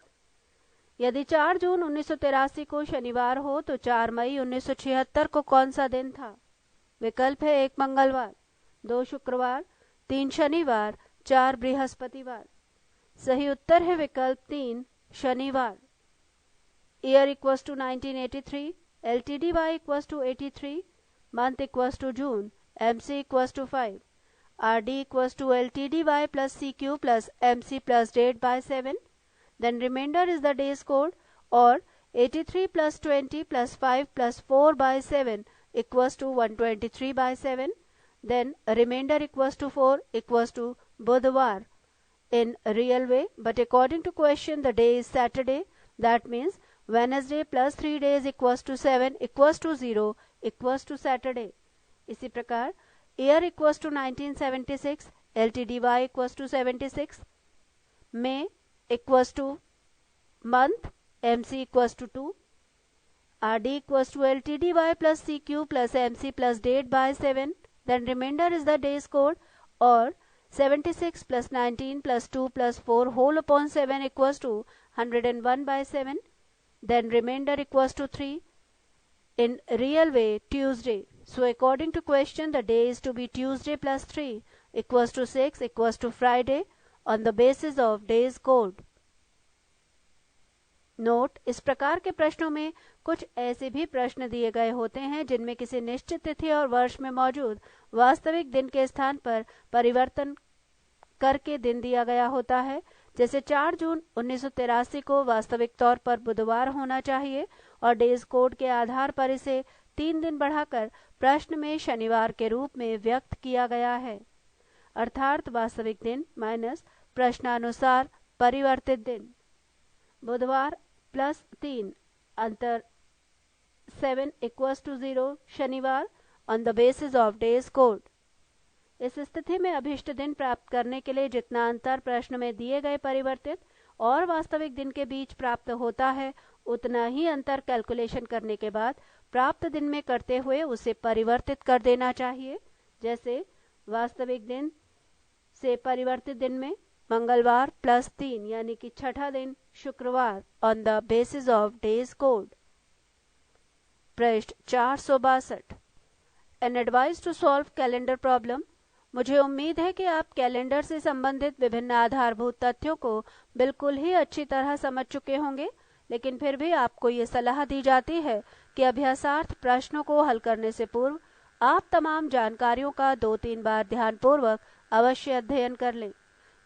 यदि 4 जून 1983 को शनिवार हो तो 4 मई 1976 को कौन सा दिन था? विकल्प है 1 मंगलवार, 2 शुक्रवार, 3 शनिवार, 4 बृहस्पतिवार। सही उत्तर है विकल्प 3 शनिवार। Year equals to 1983, LTDY equals to 83, month equals to June, MC equals to 5, RD equals to LTDY plus CQ plus MC plus date by 7. Then remainder is the day's code, or 83 plus 20 plus 5 plus 4 by 7 equals to 123 by 7. Then remainder equals to 4 equals to Budhwar in real way, but according to question the day is Saturday. That means Wednesday plus 3 days equals to 7 equals to 0 equals to Saturday. इसी प्रकार year equals to 1976, LTDY equals to 76, May equals to month, MC equals to 2, RD equals to LTDY plus CQ plus MC plus date by 7. Then remainder is the days code, और 76 plus 19 plus 2 plus 4 whole upon 7 equals to 101 by 7. Then remainder equals to 3. In real way, Tuesday. So according to question, the day is to be Tuesday plus 3 equals to 6 equals to Friday on the basis of days code. Note, इस प्रकार के प्रश्नों में कुछ ऐसे भी प्रश्न दिए गए होते हैं जिनमें किसी निश्चित तिथि और वर्ष में मौजूद वास्तविक दिन के स्थान पर परिवर्तन करके दिन दिया गया होता है। जैसे 4 जून 1983 को वास्तविक तौर पर बुधवार होना चाहिए और डेज कोड के आधार पर इसे 3 दिन बढ़ाकर प्रश्न में शनिवार के रूप में व्यक्त किया गया है, अर्थात वास्तविक दिन माइनस प्रश्नानुसार परिवर्तित दिन। बुधवार प्लस 3 अंतर 7 इक्वल्स टू 0 शनिवार on the basis of days code. इस स्थिति में अभीष्ट दिन प्राप्त करने के लिए जितना अंतर प्रश्न में दिए गए परिवर्तित और वास्तविक दिन के बीच प्राप्त होता है, उतना ही अंतर कैलकुलेशन करने के बाद प्राप्त दिन में करते हुए उसे परिवर्तित कर देना चाहिए। जैसे वास्तविक दिन से परिवर्तित दिन में मंगलवार प्लस 3 यानी कि छठा दिन शुक्रवार on the basis of days code. पृष्ठ 462। An advice to solve calendar problem. मुझे उम्मीद है कि आप कैलेंडर से संबंधित विभिन्न आधारभूत तथ्यों को बिल्कुल ही अच्छी तरह समझ चुके होंगे, लेकिन फिर भी आपको ये सलाह दी जाती है कि अभ्यासार्थ प्रश्नों को हल करने से पूर्व आप तमाम जानकारियों का 2-3 बार ध्यानपूर्वक अवश्य अध्ययन कर लें,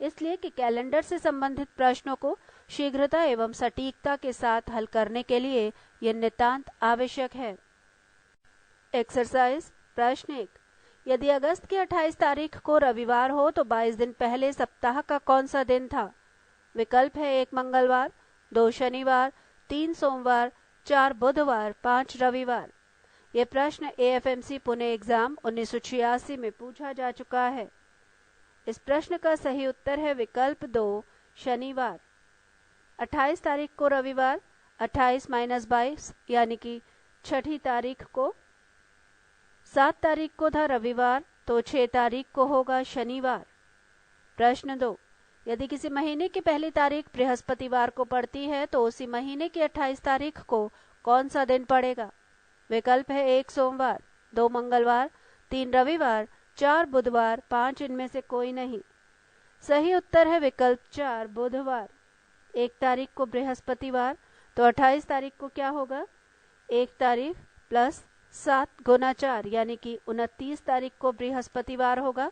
इसलिए कि कैलेंडर से संबंधित प्रश्नों को शीघ्रता एवं सटीकता के साथ हल करने के लिए यह नितांत आवश्यक है। एक्सरसाइज प्रश्न 1, यदि अगस्त की 28 तारीख को रविवार हो तो 22 दिन पहले सप्ताह का कौन सा दिन था? विकल्प है 1 मंगलवार, 2 शनिवार, 3 सोमवार, 4 बुधवार, 5 रविवार। ये प्रश्न AFMC पुणे एग्जाम 1986 में पूछा जा चुका है। इस प्रश्न का सही उत्तर है विकल्प 2 शनिवार। 28 तारीख को रविवार, 28 - 22 यानी कि 6 तारीख को, 7 तारीख को था रविवार तो 6 तारीख को होगा शनिवार। प्रश्न 2, यदि किसी महीने की पहली तारीख बृहस्पतिवार को पड़ती है तो उसी महीने की 28 तारीख को कौन सा दिन पड़ेगा? विकल्प है 1 सोमवार, 2 मंगलवार, 3 रविवार, 4 बुधवार, 5 इनमें से कोई नहीं। सही उत्तर है विकल्प 4 बुधवार। 1 तारीख को बृहस्पतिवार तो 28 तारीख को क्या होगा? 1 तारीख प्लस 7 गुना 4 यानी कि 29 तारीख को बृहस्पतिवार होगा,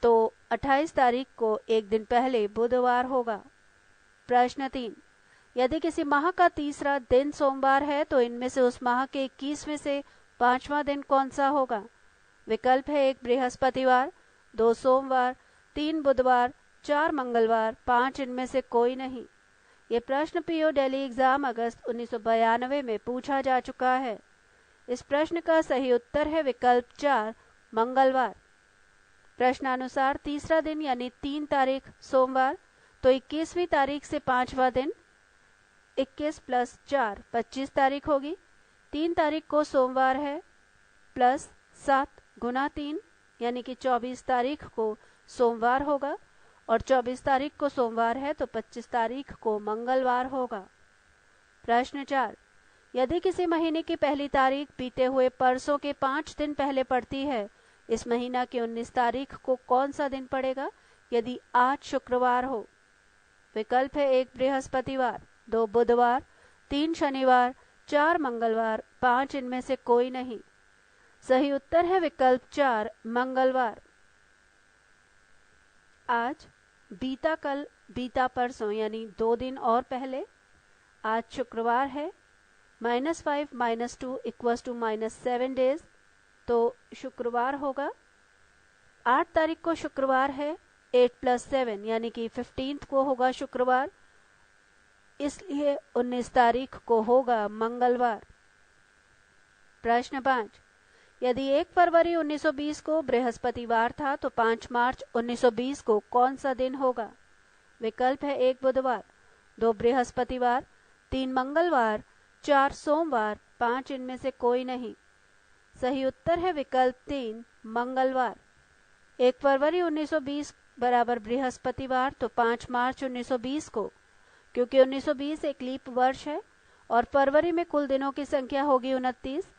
तो 28 तारीख को एक दिन पहले बुधवार होगा। प्रश्न 3, यदि किसी माह का तीसरा दिन सोमवार है तो इनमें से उस माह के 21वें से 5वां दिन कौन सा होगा? विकल्प है 1 बृहस्पतिवार, 2 सोमवार, 3 बुधवार, 4 मंगलवार, 5 इनमें से कोई नहीं। ये प्रश्न PO दिल्ली एग्जाम अगस्त 1992 में पूछा जा चुका है। इस प्रश्न का सही उत्तर है विकल्प 4 मंगलवार। प्रश्नानुसार तीसरा दिन यानी 3 तारीख सोमवार तो 21वीं तारीख से 5वां दिन 21 प्लस 4 25 तारीख होगी। 3 तारीख को सोमवार है प्लस 7 गुना 3 यानी कि 24 तारीख को सोमवार होगा और 24 तारीख को सोमवार है तो 25 तारीख को मंगलवार होगा। प्रश्न 4, यदि किसी महीने की पहली तारीख बीते हुए परसों के 5 दिन पहले पड़ती है, इस महीना की 19 तारीख को कौन सा दिन पड़ेगा यदि आज शुक्रवार हो? विकल्प है 1 बृहस्पतिवार, 2 बुधवार, 3 शनिवार, 4 मंगलवार, 5 इनमें से कोई नहीं। सही उत्तर है विकल्प 4 मंगलवार। आज, बीता कल, बीता परसों यानी 2 दिन और पहले। आज शुक्रवार है, -5 - 2 = -7 डेज तो शुक्रवार होगा। 8 तारीख को शुक्रवार है, 8 + 7 यानी कि 15 को होगा शुक्रवार, इसलिए 19 तारीख को होगा मंगलवार। प्रश्न 5, यदि 1 फरवरी 1920 को बृहस्पतिवार था तो 5 मार्च 1920 को कौन सा दिन होगा? विकल्प है 1 बुधवार, 2 बृहस्पतिवार, 3 मंगलवार, 4 सोमवार, 5 इनमें से कोई नहीं। सही उत्तर है विकल्प 3 मंगलवार। 1 फरवरी 1920 बराबर बृहस्पतिवार तो 5 मार्च 1920 को, क्योंकि 1920 एक लीप वर्ष है और फरवरी में कुल दिनों की संख्या होगी 29,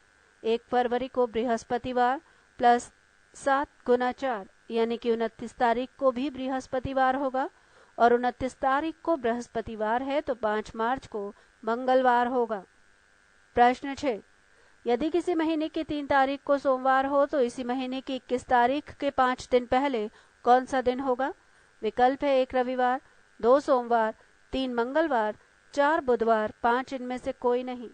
1 फरवरी को बृहस्पतिवार प्लस 7 गुना 4 यानी कि 29 तारीख को भी बृहस्पतिवार होगा और 29 तारीख को बृहस्पतिवार है तो 5 मार्च को मंगलवार होगा। प्रश्न 6, यदि किसी महीने की 3 तारीख को सोमवार हो तो इसी महीने की 21 तारीख के 5 दिन पहले कौन सा दिन होगा? विकल्प है 1 रविवार, 2 सोमवार, 3 मंगलवार, 4 बुधवार, 5 इनमें से कोई नहीं।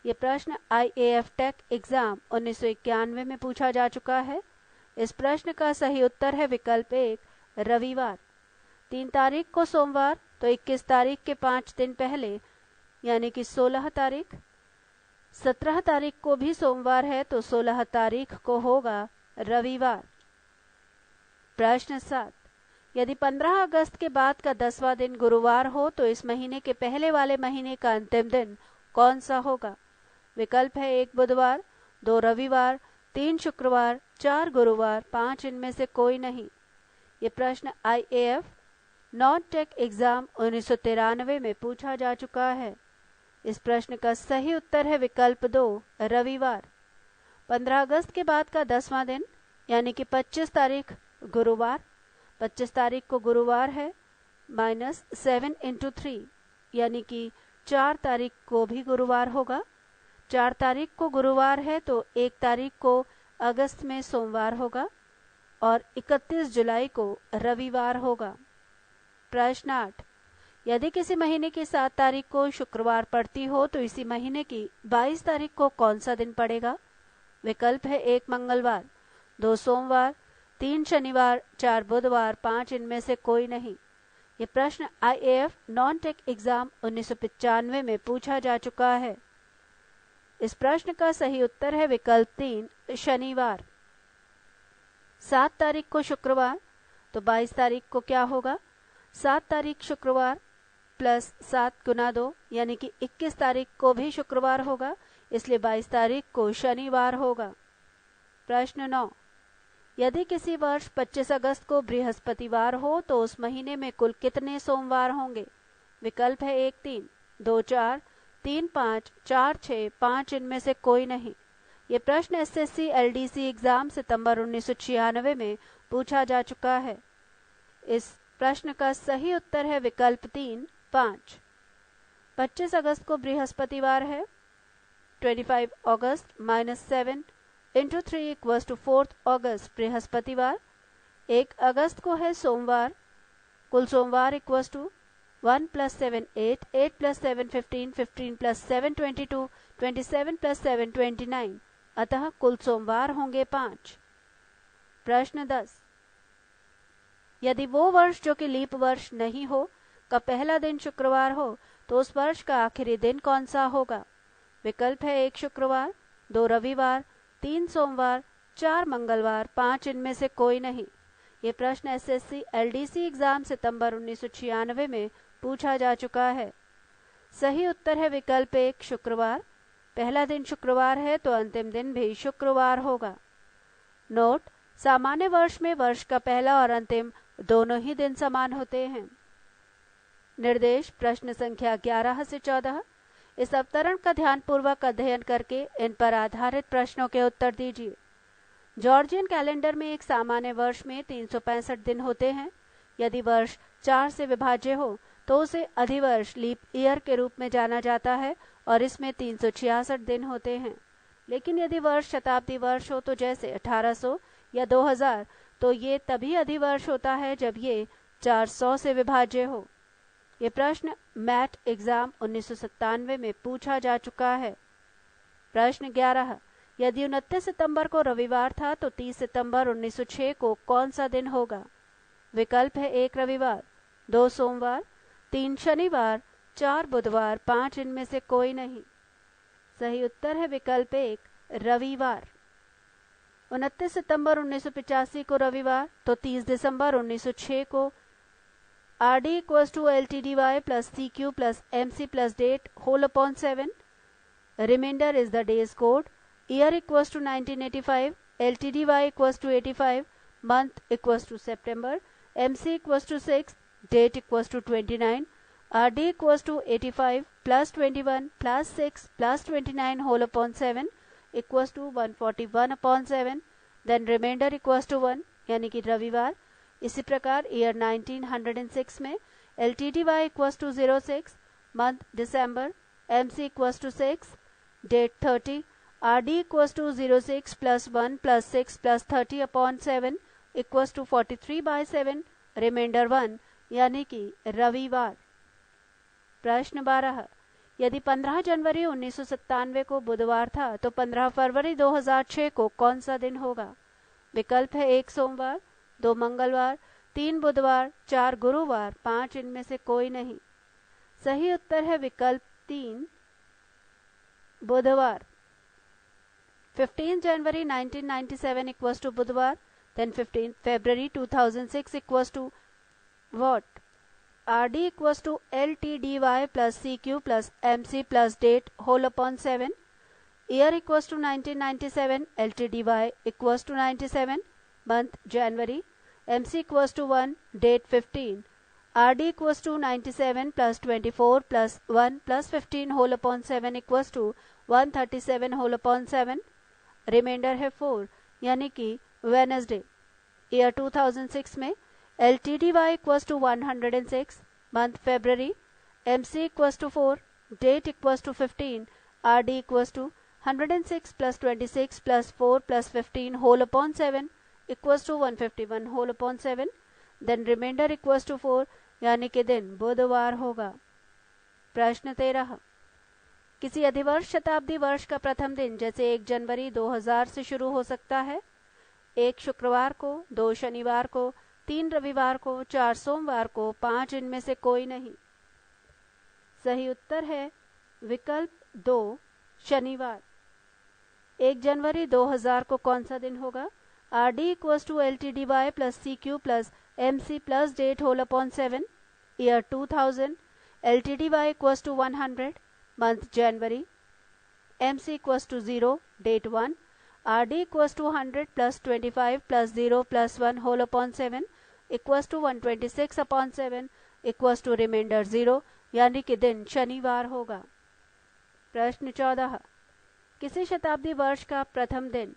ये प्रश्न IAF टेक एग्जाम 1991 में पूछा जा चुका है। इस प्रश्न का सही उत्तर है विकल्प 1 रविवार। 3 तारीख को सोमवार तो 21 तारीख के 5 दिन पहले यानी कि 16 तारीख। 17 तारीख को भी सोमवार है तो 16 तारीख को होगा रविवार। प्रश्न 7, यदि 15 अगस्त के बाद का 10वां दिन गुरुवार हो तो इस महीने के पहले वाले महीने का अंतिम दिन कौन सा होगा? विकल्प है 1 बुधवार, 2 रविवार, 3 शुक्रवार, 4 गुरुवार, 5 इनमें से कोई नहीं। ये प्रश्न IAF नॉन टेक एग्जाम 1993 में पूछा जा चुका है। इस प्रश्न का सही उत्तर है विकल्प 2 रविवार। 15 अगस्त के बाद का 10वां दिन यानी कि 25 तारीख गुरुवार। 25 तारीख को गुरुवार है, -7 × 3 यानी कि 4 तारीख को भी गुरुवार होगा। 4 तारीख को गुरुवार है तो 1 तारीख को अगस्त में सोमवार होगा और 31 जुलाई को रविवार होगा। प्रश्न 8, यदि किसी महीने की 7 तारीख को शुक्रवार पड़ती हो तो इसी महीने की 22 तारीख को कौन सा दिन पड़ेगा? विकल्प है 1 मंगलवार, 2 सोमवार, 3 शनिवार, 4 बुधवार, 5 इनमें से कोई नहीं। ये प्रश्न IAF नॉन टेक एग्जाम 1995 में पूछा जा चुका है। इस प्रश्न का सही उत्तर है विकल्प 3 शनिवार। 7 तारीख को शुक्रवार तो 22 तारीख को क्या होगा? 7 तारीख शुक्रवार प्लस 7 गुना 2 यानी कि 21 तारीख को भी शुक्रवार होगा, इसलिए 22 तारीख को शनिवार होगा। प्रश्न 9, यदि किसी वर्ष 25 अगस्त को बृहस्पतिवार हो तो उस महीने में कुल कितने सोमवार होंगे? विकल्प है 1 3, 2 4, 3 5, 4 6, 5 इनमें से कोई नहीं। ये प्रश्न SSC LDC एग्जाम सितंबर 1996 में पूछा जा चुका है। इस प्रश्न का सही उत्तर है विकल्प 3 5। 25 अगस्त को बृहस्पतिवार है। 25 अगस्त -7 इंटू 3 इक्वल्स टू 4 अगस्त बृहस्पतिवार। 1 अगस्त को है सोमवार। कुल सोमवार इक्वल्स टू 1 + 7 8, 8 + 7 15, 15 + 7 22, 27 + 7 29, अतः कुल सोमवार होंगे 5। प्रश्न 10, यदि वो वर्ष जो कि लीप वर्ष नहीं हो का पहला दिन शुक्रवार हो तो उस वर्ष का आखिरी दिन कौन सा होगा? विकल्प है 1 शुक्रवार, 2 रविवार, 3 सोमवार, 4 मंगलवार, 5 इनमें से कोई नहीं। ये प्रश्न SSC LDC एग्जाम सितंबर 1996 में पूछा जा चुका है। सही उत्तर है विकल्प 1 शुक्रवार। पहला दिन शुक्रवार है तो अंतिम दिन भी शुक्रवार होगा। नोट, सामान्य वर्ष में वर्ष का पहला और अंतिम दोनों ही दिन समान होते हैं। निर्देश प्रश्न संख्या 11 से 14। इस अवतरण का ध्यानपूर्वक अध्ययन करके इन पर आधारित प्रश्नों के उत्तर दीजिए। जॉर्जियन कैलेंडर में एक सामान्य वर्ष में 365 दिन होते हैं। यदि वर्ष 4 से विभाज्य हो तो उसे अधिवर्ष लीप ईयर के रूप में जाना जाता है और इसमें 366 दिन होते हैं। लेकिन यदि वर्ष शताब्दी वर्ष हो तो जैसे 1800 या 2000 तो ये तभी अधिवर्ष होता है जब ये 400 से विभाज्य हो। ये प्रश्न मैट एग्जाम 1997 में पूछा जा चुका है। प्रश्न 11, यदि 29 सितंबर को रविवार था तो 30 सितंबर 1906 को कौन सा दिन होगा? विकल्प है 1 रविवार, 2 सोमवार, 3 शनिवार, 4 बुधवार, 5 इनमें से कोई नहीं। सही उत्तर है विकल्प 1 रविवार। 29 सितंबर 1985 को रविवार तो 30 दिसंबर 1906 को RD = LTDY + CQ + MC + date whole upon 7. Remainder is the day's code. Year = 1985. LTDY = 85. Month = September. MC = 6. Date = 29. RD = 85 + 21 + 6 + 29 whole upon 7 = 141 upon 7. Then remainder = 1 यानी कि रविवार। इसी प्रकार ईयर 1906 में LTDY = 06, मंथ दिसंबर, MC = 6, date 30, RD = 06 + 1 + 6 + 30 upon 7 = 43/7, reminder 1 यानी कि रविवार। प्रश्न 12, यदि 15 जनवरी 1997 को बुधवार था तो 15 फरवरी 2006 को कौन सा दिन होगा? विकल्प है 1 सोमवार, 2 मंगलवार, 3 बुधवार, 4 गुरुवार, 5 इनमें से कोई नहीं। सही उत्तर है विकल्प 3 बुधवार। 15 जनवरी 1997 equals to बुधवार, then 15 February 2006 equals to what? RD equals to LTDY plus CQ plus MC plus date whole upon 7. Year equals to 1997, LTDY equals to 97, month January, MC equals to 1, date 15. RD equals to 97 plus 24 plus 1 plus 15 whole upon 7 equals to 137 whole upon 7. Reminder है 4 यानी कि Wednesday. Year 2006 में LTDY equals to 106, month February, MC equals to 4, Date equals to 15. RD equals to 106 plus 26 plus 4 plus 15 whole upon 7 equals to 151 whole upon 7. Then remainder equals to 4, यानी कि दिन बुधवार होगा। प्रश्न 13, किसी अधिवर्ष शताब्दी वर्ष का प्रथम दिन जैसे 1 जनवरी 2000 से शुरू हो सकता है। 1 शुक्रवार को, 2 शनिवार को, 3 रविवार को, 4 सोमवार को, 5 इनमें से कोई नहीं। सही उत्तर है विकल्प 2 शनिवार। 1 जनवरी 2000 को कौन सा दिन होगा? RD equals to LTDY plus CQ plus MC plus date whole upon 7 year 2000। LTDY equals to 100 month जनवरी। MC equals to 0 date 1। RD equals to 100 plus 25 plus 0 plus 1 whole upon 7 equals to 126 upon 7 equals to reminder 0, यानी कि दिन शनिवार होगा। प्रश्न 14, किसी शताब्दी वर्ष का प्रथम दिन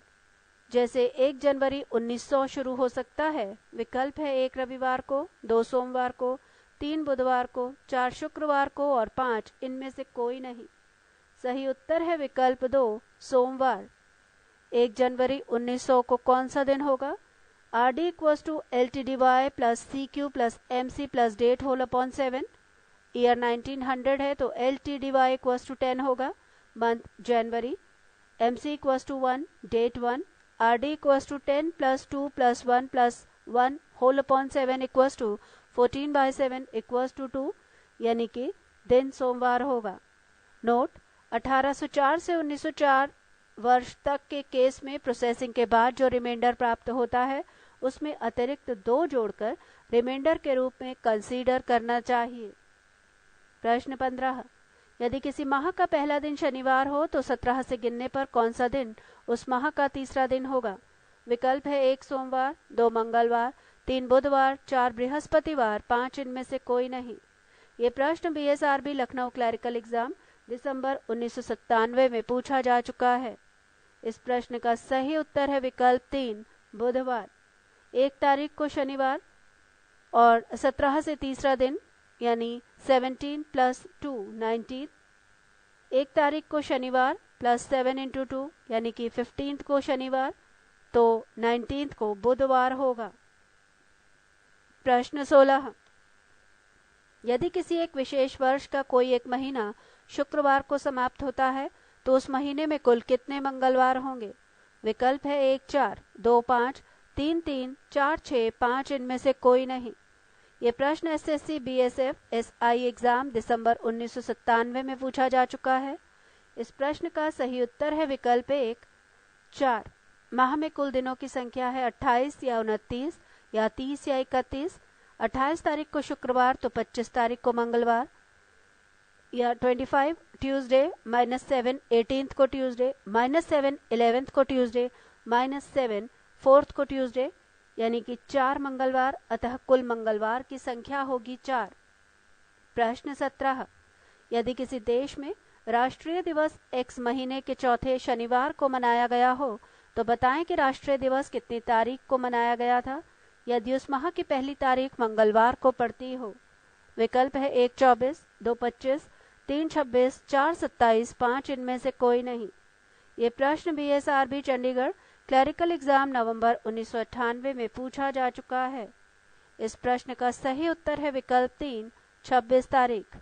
जैसे 1 जनवरी 1900 शुरू हो सकता है। विकल्प है 1 रविवार को, 2 सोमवार को, 3 बुधवार को, 4 शुक्रवार को और 5 इनमें से कोई नहीं। सही उत्तर है विकल्प 2 सोमवार। 1 जनवरी 1900 को कौन सा दिन होगा? RD equals to LTDY plus CQ plus MC plus date whole upon 7 year 1900 है तो LTDY इक्वल्स टू 10 होगा मंथ जनवरी। MC equals to 1 date 1। RD equals to 10 plus 2 plus 1 plus 1 whole upon 7 equals to 14/7 equals to 2, यानी कि दिन सोमवार होगा। Note, 1804 से 1904 वर्ष तक के केस में प्रोसेसिंग के बाद जो रिमाइंडर प्राप्त होता है उसमें अतिरिक्त 2 जोड़कर रिमाइंडर के रूप में कंसीडर करना चाहिए। प्रश्न 15, यदि किसी माह का पहला दिन शनिवार हो तो 17 से गिनने पर कौन सा दिन उस माह का तीसरा दिन होगा? विकल्प है 1 सोमवार, 2 मंगलवार, 3 बुधवार, 4 बृहस्पतिवार, 5 इनमें से कोई नहीं। ये प्रश्न BSRB लखनऊ क्लरिकल एग्जाम दिसंबर 1997 में पूछा जा चुका है। इस प्रश्न का सही उत्तर है विकल्प 3 बुधवार। 1 तारीख को शनिवार और 17 से तीसरा दिन यानी 17 प्लस 2 19। 1 तारीख को शनिवार प्लस 7 इंटू 2 यानी कि 15 को शनिवार, तो 19 को बुधवार होगा। प्रश्न 16, यदि किसी एक विशेष वर्ष का कोई एक महीना शुक्रवार को समाप्त होता है तो उस महीने में कुल कितने मंगलवार होंगे? विकल्प है 1 4, 2 5, 3 3, 4 6, 5 इनमें से कोई नहीं। ये प्रश्न SSC BSF SI एग्जाम दिसंबर 1997 में पूछा जा चुका है। इस प्रश्न का सही उत्तर है विकल्प 1 4। माह में कुल दिनों की संख्या है 28 या 29 या 30 या 31। 28 तारीख को शुक्रवार तो 25 तारीख को मंगलवार, या 25 ट्यूसडे, -7 18th को ट्यूसडे, -7 11th को ट्यूसडे, -7 4th को ट्यूसडे, यानी कि 4 मंगलवार, अतः कुल मंगलवार की संख्या होगी 4। प्रश्न 17, यदि किसी देश में राष्ट्रीय दिवस X महीने के चौथे शनिवार को मनाया गया हो तो बताएं कि राष्ट्रीय दिवस कितनी तारीख को मनाया गया था यदि उस माह की पहली तारीख मंगलवार को पड़ती हो। विकल्प है 1 24, 2 25, 3 26, 4 27, 5 इनमें से कोई नहीं। ये प्रश्न BSRB चंडीगढ़ क्लरिकल एग्जाम नवंबर 1998 में पूछा जा चुका है। इस प्रश्न का सही उत्तर है विकल्प 3 26 तारीख।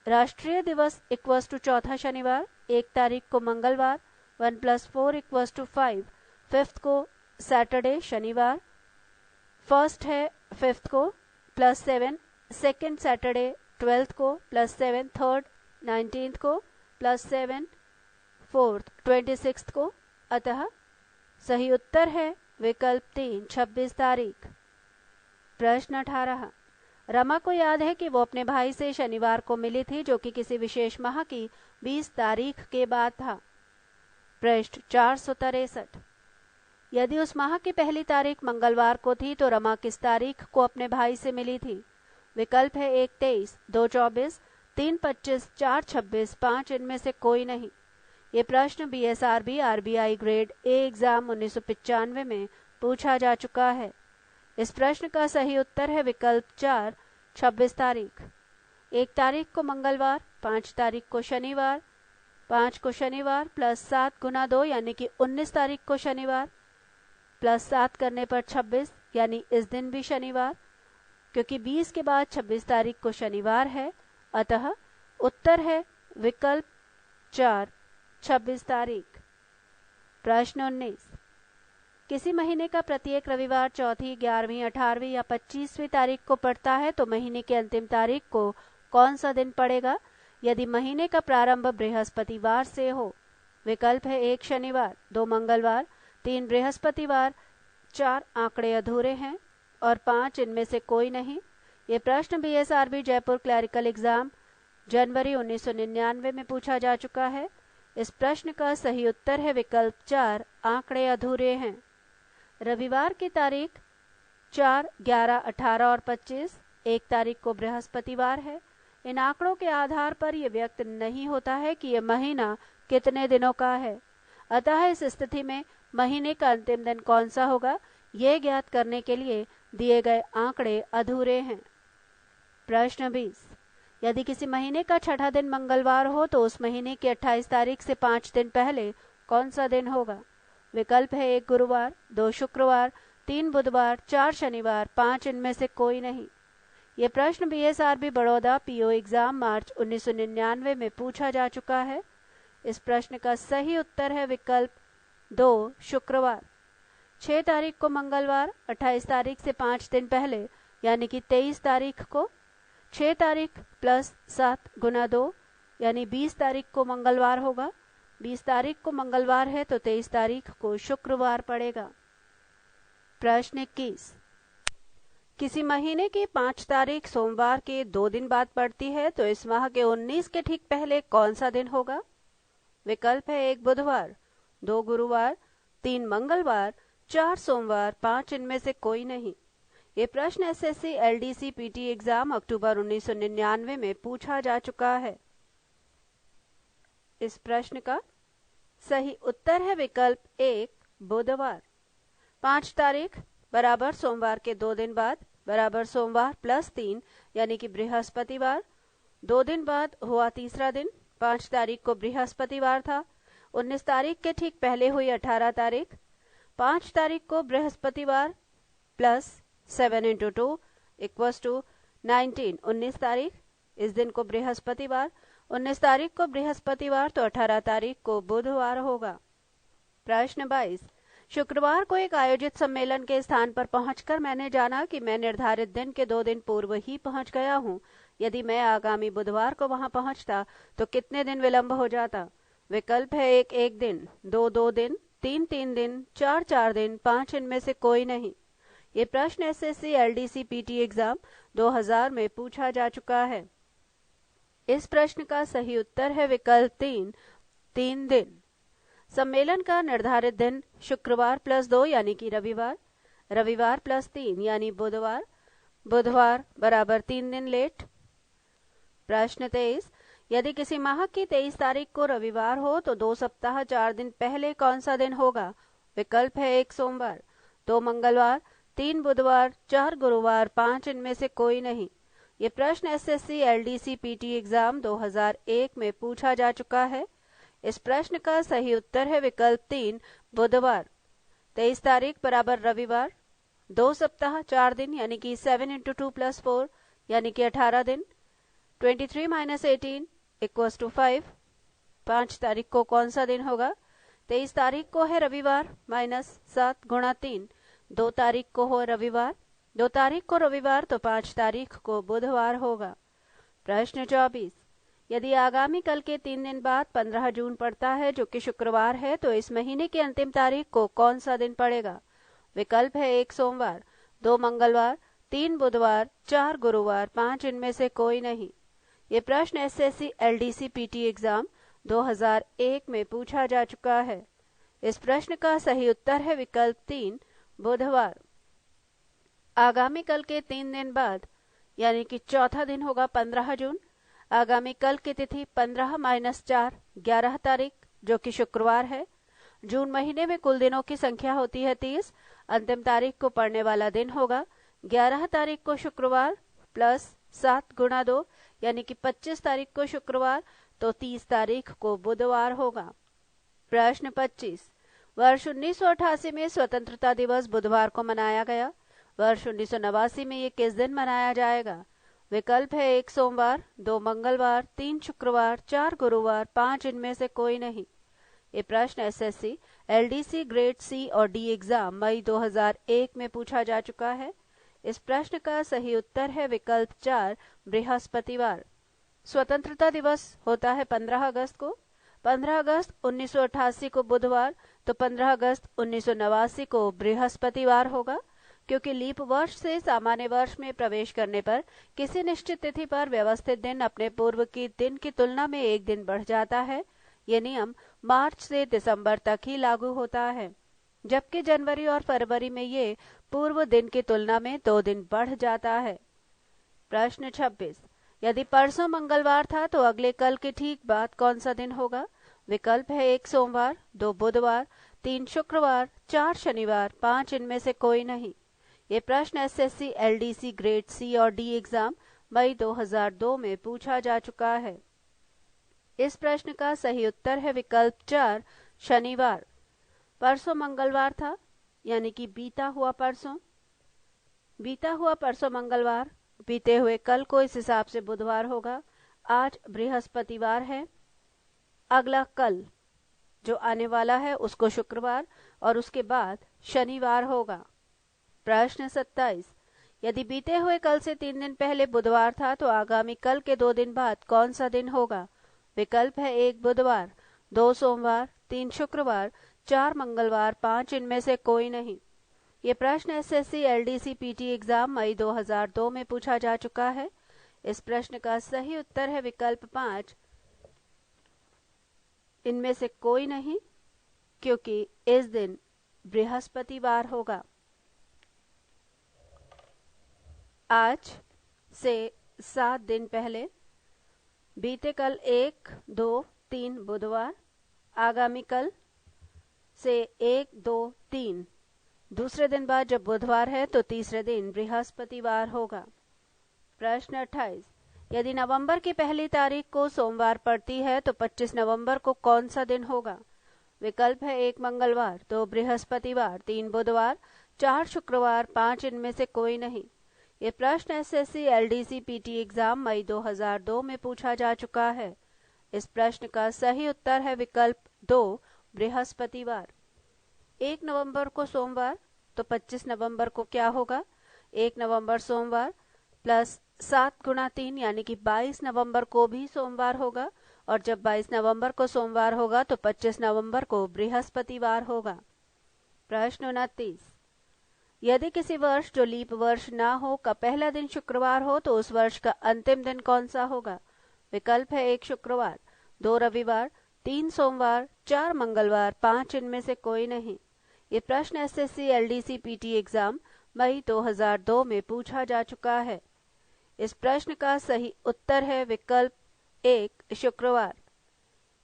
राष्ट्रीय दिवस इक्वल्स टू चौथा शनिवार, 1 तारीख को मंगलवार, 1 + 4 इक्वल्स टू 5, 5th को सैटरडे शनिवार, फर्स्ट है 5th को +7, सेकेंड सैटरडे 12th को +7, थर्ड 19th को +7, फोर्थ 26th को, अतः सही उत्तर है विकल्प 3 26 तारीख। प्रश्न 18, रमा को याद है कि वो अपने भाई से शनिवार को मिली थी जो कि किसी विशेष माह की 20 तारीख के बाद था। पृष्ठ 463, यदि उस माह की पहली तारीख मंगलवार को थी तो रमा किस तारीख को अपने भाई से मिली थी? विकल्प है 1 23, 2 24, 3 25, 4 26, 5 इनमें से कोई नहीं। ये प्रश्न BSRB RBI grade A exam 1995 में पूछा जा चुका है। इस प्रश्न का सही उत्तर है विकल्प 4 26 तारीख। 1 तारीख को मंगलवार, 5 तारीख को शनिवार, 5 को शनिवार प्लस 7 गुना 2 यानी कि 19 तारीख को शनिवार, प्लस 7 करने पर 26 यानी इस दिन भी शनिवार, क्योंकि 20 के बाद 26 तारीख को शनिवार है, अतः उत्तर है विकल्प 4 26 तारीख। प्रश्न 19, किसी महीने का प्रत्येक रविवार चौथी, 11वीं, 18वीं या 25वीं तारीख को पड़ता है तो महीने की अंतिम तारीख को कौन सा दिन पड़ेगा यदि महीने का प्रारंभ बृहस्पतिवार से हो? विकल्प है 1 शनिवार, 2 मंगलवार, 3 बृहस्पतिवार, 4 आंकड़े अधूरे हैं और 5 इनमें से कोई नहीं। ये प्रश्न बीएसआरबी जयपुर क्लरिकल एग्जाम जनवरी 1999 में पूछा जा चुका है। इस प्रश्न का सही उत्तर है विकल्प 4 आंकड़े अधूरे हैं। रविवार की तारीख 4, 11, 18 और 25, 1 तारीख को बृहस्पतिवार है। इन आंकड़ों के आधार पर यह व्यक्त नहीं होता है कि यह महीना कितने दिनों का है, अतः इस स्थिति में महीने का अंतिम दिन कौन सा होगा ये ज्ञात करने के लिए दिए गए आंकड़े अधूरे हैं। प्रश्न 20, यदि किसी महीने का छठा दिन मंगलवार हो तो उस महीने की 28 तारीख से 5 दिन पहले कौन सा दिन होगा? विकल्प है 1 गुरुवार, 2 शुक्रवार, 3 बुधवार, 4 शनिवार, 5 इनमें से कोई नहीं। ये प्रश्न बीएसआरबी बड़ौदा पीओ एग्जाम मार्च 1999 में पूछा जा चुका है। इस प्रश्न का सही उत्तर है विकल्प 2 शुक्रवार। 6 तारीख को मंगलवार, 28 तारीख से 5 दिन पहले यानी कि 23 तारीख को 6 तारीख प्लस 7 गुना 2 यानी 20 तारीख को मंगलवार होगा। 20 तारीख को मंगलवार है तो 23 तारीख को शुक्रवार पड़ेगा। प्रश्न 21, किसी महीने की 5 तारीख सोमवार के 2 दिन बाद पड़ती है तो इस माह के 19 के ठीक पहले कौन सा दिन होगा? विकल्प है 1 बुधवार, 2 गुरुवार, 3 मंगलवार, 4 सोमवार, 5 इनमें से कोई नहीं। ये प्रश्न एसएससी एलडीसी पीटी एग्जाम अक्टूबर 1999 में पूछा जा चुका है। इस प्रश्न का सही उत्तर है विकल्प 1 बुधवार। 5 तारीख बराबर सोमवार के 2 दिन बाद बराबर सोमवार प्लस 3 यानी कि बृहस्पतिवार। 2 दिन बाद हुआ तीसरा दिन, 5 तारीख को बृहस्पतिवार था। 19 तारीख के ठीक पहले हुई 18 तारीख। 5 तारीख को बृहस्पतिवार प्लस 7 × 2 = 19, 19 तारीख, इस दिन को बृहस्पतिवार। 19 तारीख को बृहस्पतिवार तो 18 तारीख को बुधवार होगा। प्रश्न 22, शुक्रवार को एक आयोजित सम्मेलन के स्थान पर पहुंचकर मैंने जाना कि मैं निर्धारित दिन के 2 दिन पूर्व ही पहुंच गया हूं। यदि मैं आगामी बुधवार को वहां पहुंचता तो कितने दिन विलंब हो जाता? विकल्प है 1 1 दिन, 2 2 दिन, 3 3 दिन, 4 4 दिन, 5 इनमें से कोई नहीं। ये प्रश्न एसएससी एलडीसी पीटी एग्जाम 2000 में पूछा जा चुका है। इस प्रश्न का सही उत्तर है विकल्प 3 3 दिन। सम्मेलन का निर्धारित दिन शुक्रवार प्लस 2 यानी कि रविवार, रविवार प्लस 3 यानी बुधवार, बुधवार बराबर 3 दिन लेट। प्रश्न 23, यदि किसी माह की 23 तारीख को रविवार हो तो 2 सप्ताह 4 दिन पहले कौन सा दिन होगा? विकल्प है 1 सोमवार, 2 मंगलवार, 3 बुधवार, 4 गुरुवार, 5 इनमें से कोई नहीं। ये प्रश्न एसएससी एलडीसी पीटी एग्जाम 2001 में पूछा जा चुका है। इस प्रश्न का सही उत्तर है विकल्प 3 बुधवार। 23 तारीख बराबर रविवार, 2 सप्ताह 4 दिन यानी कि 7 × 2 + 4 यानी कि 18 दिन। 23 - 18 = 5। 5 तारीख को कौन सा दिन होगा? 23 तारीख को है रविवार माइनस 7 × 3। 2 तारीख को हो रविवार, 2 तारीख को रविवार तो 5 तारीख को बुधवार होगा। प्रश्न 24, यदि आगामी कल के 3 दिन बाद 15 जून पड़ता है जो कि शुक्रवार है तो इस महीने की अंतिम तारीख को कौन सा दिन पड़ेगा? विकल्प है 1 सोमवार, 2 मंगलवार, 3 बुधवार, 4 गुरुवार, 5 इनमें से कोई नहीं। ये प्रश्न एसएससी एलडीसी पीटी एग्जाम 2001 में पूछा जा चुका है। इस प्रश्न का सही उत्तर है विकल्प 3 बुधवार। आगामी कल के 3 दिन बाद यानी कि चौथा दिन होगा 15 जून। आगामी कल की तिथि 15 - 4 11 तारीख जो कि शुक्रवार है। जून महीने में कुल दिनों की संख्या होती है 30। अंतिम तारीख को पड़ने वाला दिन होगा 11 तारीख को शुक्रवार प्लस 7 × 2 यानी कि 25 तारीख को शुक्रवार तो 30 तारीख को बुधवार होगा। प्रश्न 25, वर्ष 1988 में स्वतंत्रता दिवस बुधवार को मनाया गया। वर्ष 1989 में ये किस दिन मनाया जाएगा? विकल्प है 1 सोमवार, 2 मंगलवार, 3 शुक्रवार, 4 गुरुवार, 5 इनमें से कोई नहीं। ये प्रश्न एसएससी, एलडीसी, ग्रेड सी और डी एग्जाम मई 2001 में पूछा जा चुका है। इस प्रश्न का सही उत्तर है विकल्प 4 बृहस्पतिवार। स्वतंत्रता दिवस होता है 15 अगस्त को। 15 अगस्त 1988 को बुधवार तो 15 अगस्त 1989 को बृहस्पतिवार होगा, क्योंकि लीप वर्ष से सामान्य वर्ष में प्रवेश करने पर किसी निश्चित तिथि पर व्यवस्थित दिन अपने पूर्व की दिन की तुलना में एक दिन बढ़ जाता है। ये नियम मार्च से दिसंबर तक ही लागू होता है, जबकि जनवरी और फरवरी में ये पूर्व दिन की तुलना में 2 दिन बढ़ जाता है। प्रश्न 26, यदि परसों मंगलवार था तो अगले कल के ठीक बाद कौन सा दिन होगा? विकल्प है 1 सोमवार, 2 बुधवार, 3 शुक्रवार, 4 शनिवार, 5 इनमें से कोई नहीं। ये प्रश्न एसएससी, एलडीसी, ग्रेड सी और डी एग्जाम मई 2002 में पूछा जा चुका है। इस प्रश्न का सही उत्तर है विकल्प 4 शनिवार। परसों मंगलवार था, यानी कि बीता हुआ परसों मंगलवार, बीते हुए कल को इस हिसाब से बुधवार होगा। आज बृहस्पतिवार है, अगला कल जो आने वाला है उसको शुक्रवार और उसके बाद शनिवार होगा। प्रश्न 27, यदि बीते हुए कल से 3 दिन पहले बुधवार था तो आगामी कल के 2 दिन बाद कौन सा दिन होगा? विकल्प है 1 बुधवार, 2 सोमवार, 3 शुक्रवार, 4 मंगलवार, 5 इनमें से कोई नहीं। ये प्रश्न एसएससी, एलडीसी, पीटी एग्जाम मई 2002 में पूछा जा चुका है। इस प्रश्न का सही उत्तर है विकल्प 5 इनमें से कोई नहीं, क्योंकि इस दिन बृहस्पतिवार होगा। आज से 7 दिन पहले, बीते कल 1, 2, 3 बुधवार, आगामी कल से 1, 2, 3 दूसरे दिन बाद जब बुधवार है तो तीसरे दिन बृहस्पतिवार होगा। प्रश्न 28, यदि नवंबर की पहली तारीख को सोमवार पड़ती है तो 25 नवंबर को कौन सा दिन होगा? विकल्प है 1 मंगलवार, 2 बृहस्पतिवार, 3 बुधवार, 4 शुक्रवार, 5 इनमें से कोई नहीं। ये प्रश्न एसएससी, एलडीसी, पीटी एग्जाम मई 2002 में पूछा जा चुका है। इस प्रश्न का सही उत्तर है विकल्प 2 बृहस्पतिवार। 1 नवंबर को सोमवार तो 25 नवंबर को क्या होगा? 1 नवंबर सोमवार प्लस 7 गुणा 3 यानी कि 22 नवंबर को भी सोमवार होगा, और जब 22 नवंबर को सोमवार होगा तो 25 नवंबर को बृहस्पतिवार होगा। प्रश्न 29, यदि किसी वर्ष जो लीप वर्ष ना हो का पहला दिन शुक्रवार हो तो उस वर्ष का अंतिम दिन कौन सा होगा? विकल्प है 1 शुक्रवार, 2 रविवार, 3 सोमवार, 4 मंगलवार, 5 इनमें से कोई नहीं। ये प्रश्न एसएससी, एलडीसी, पीटी एग्जाम मई 2002 में पूछा जा चुका है। इस प्रश्न का सही उत्तर है विकल्प 1 शुक्रवार।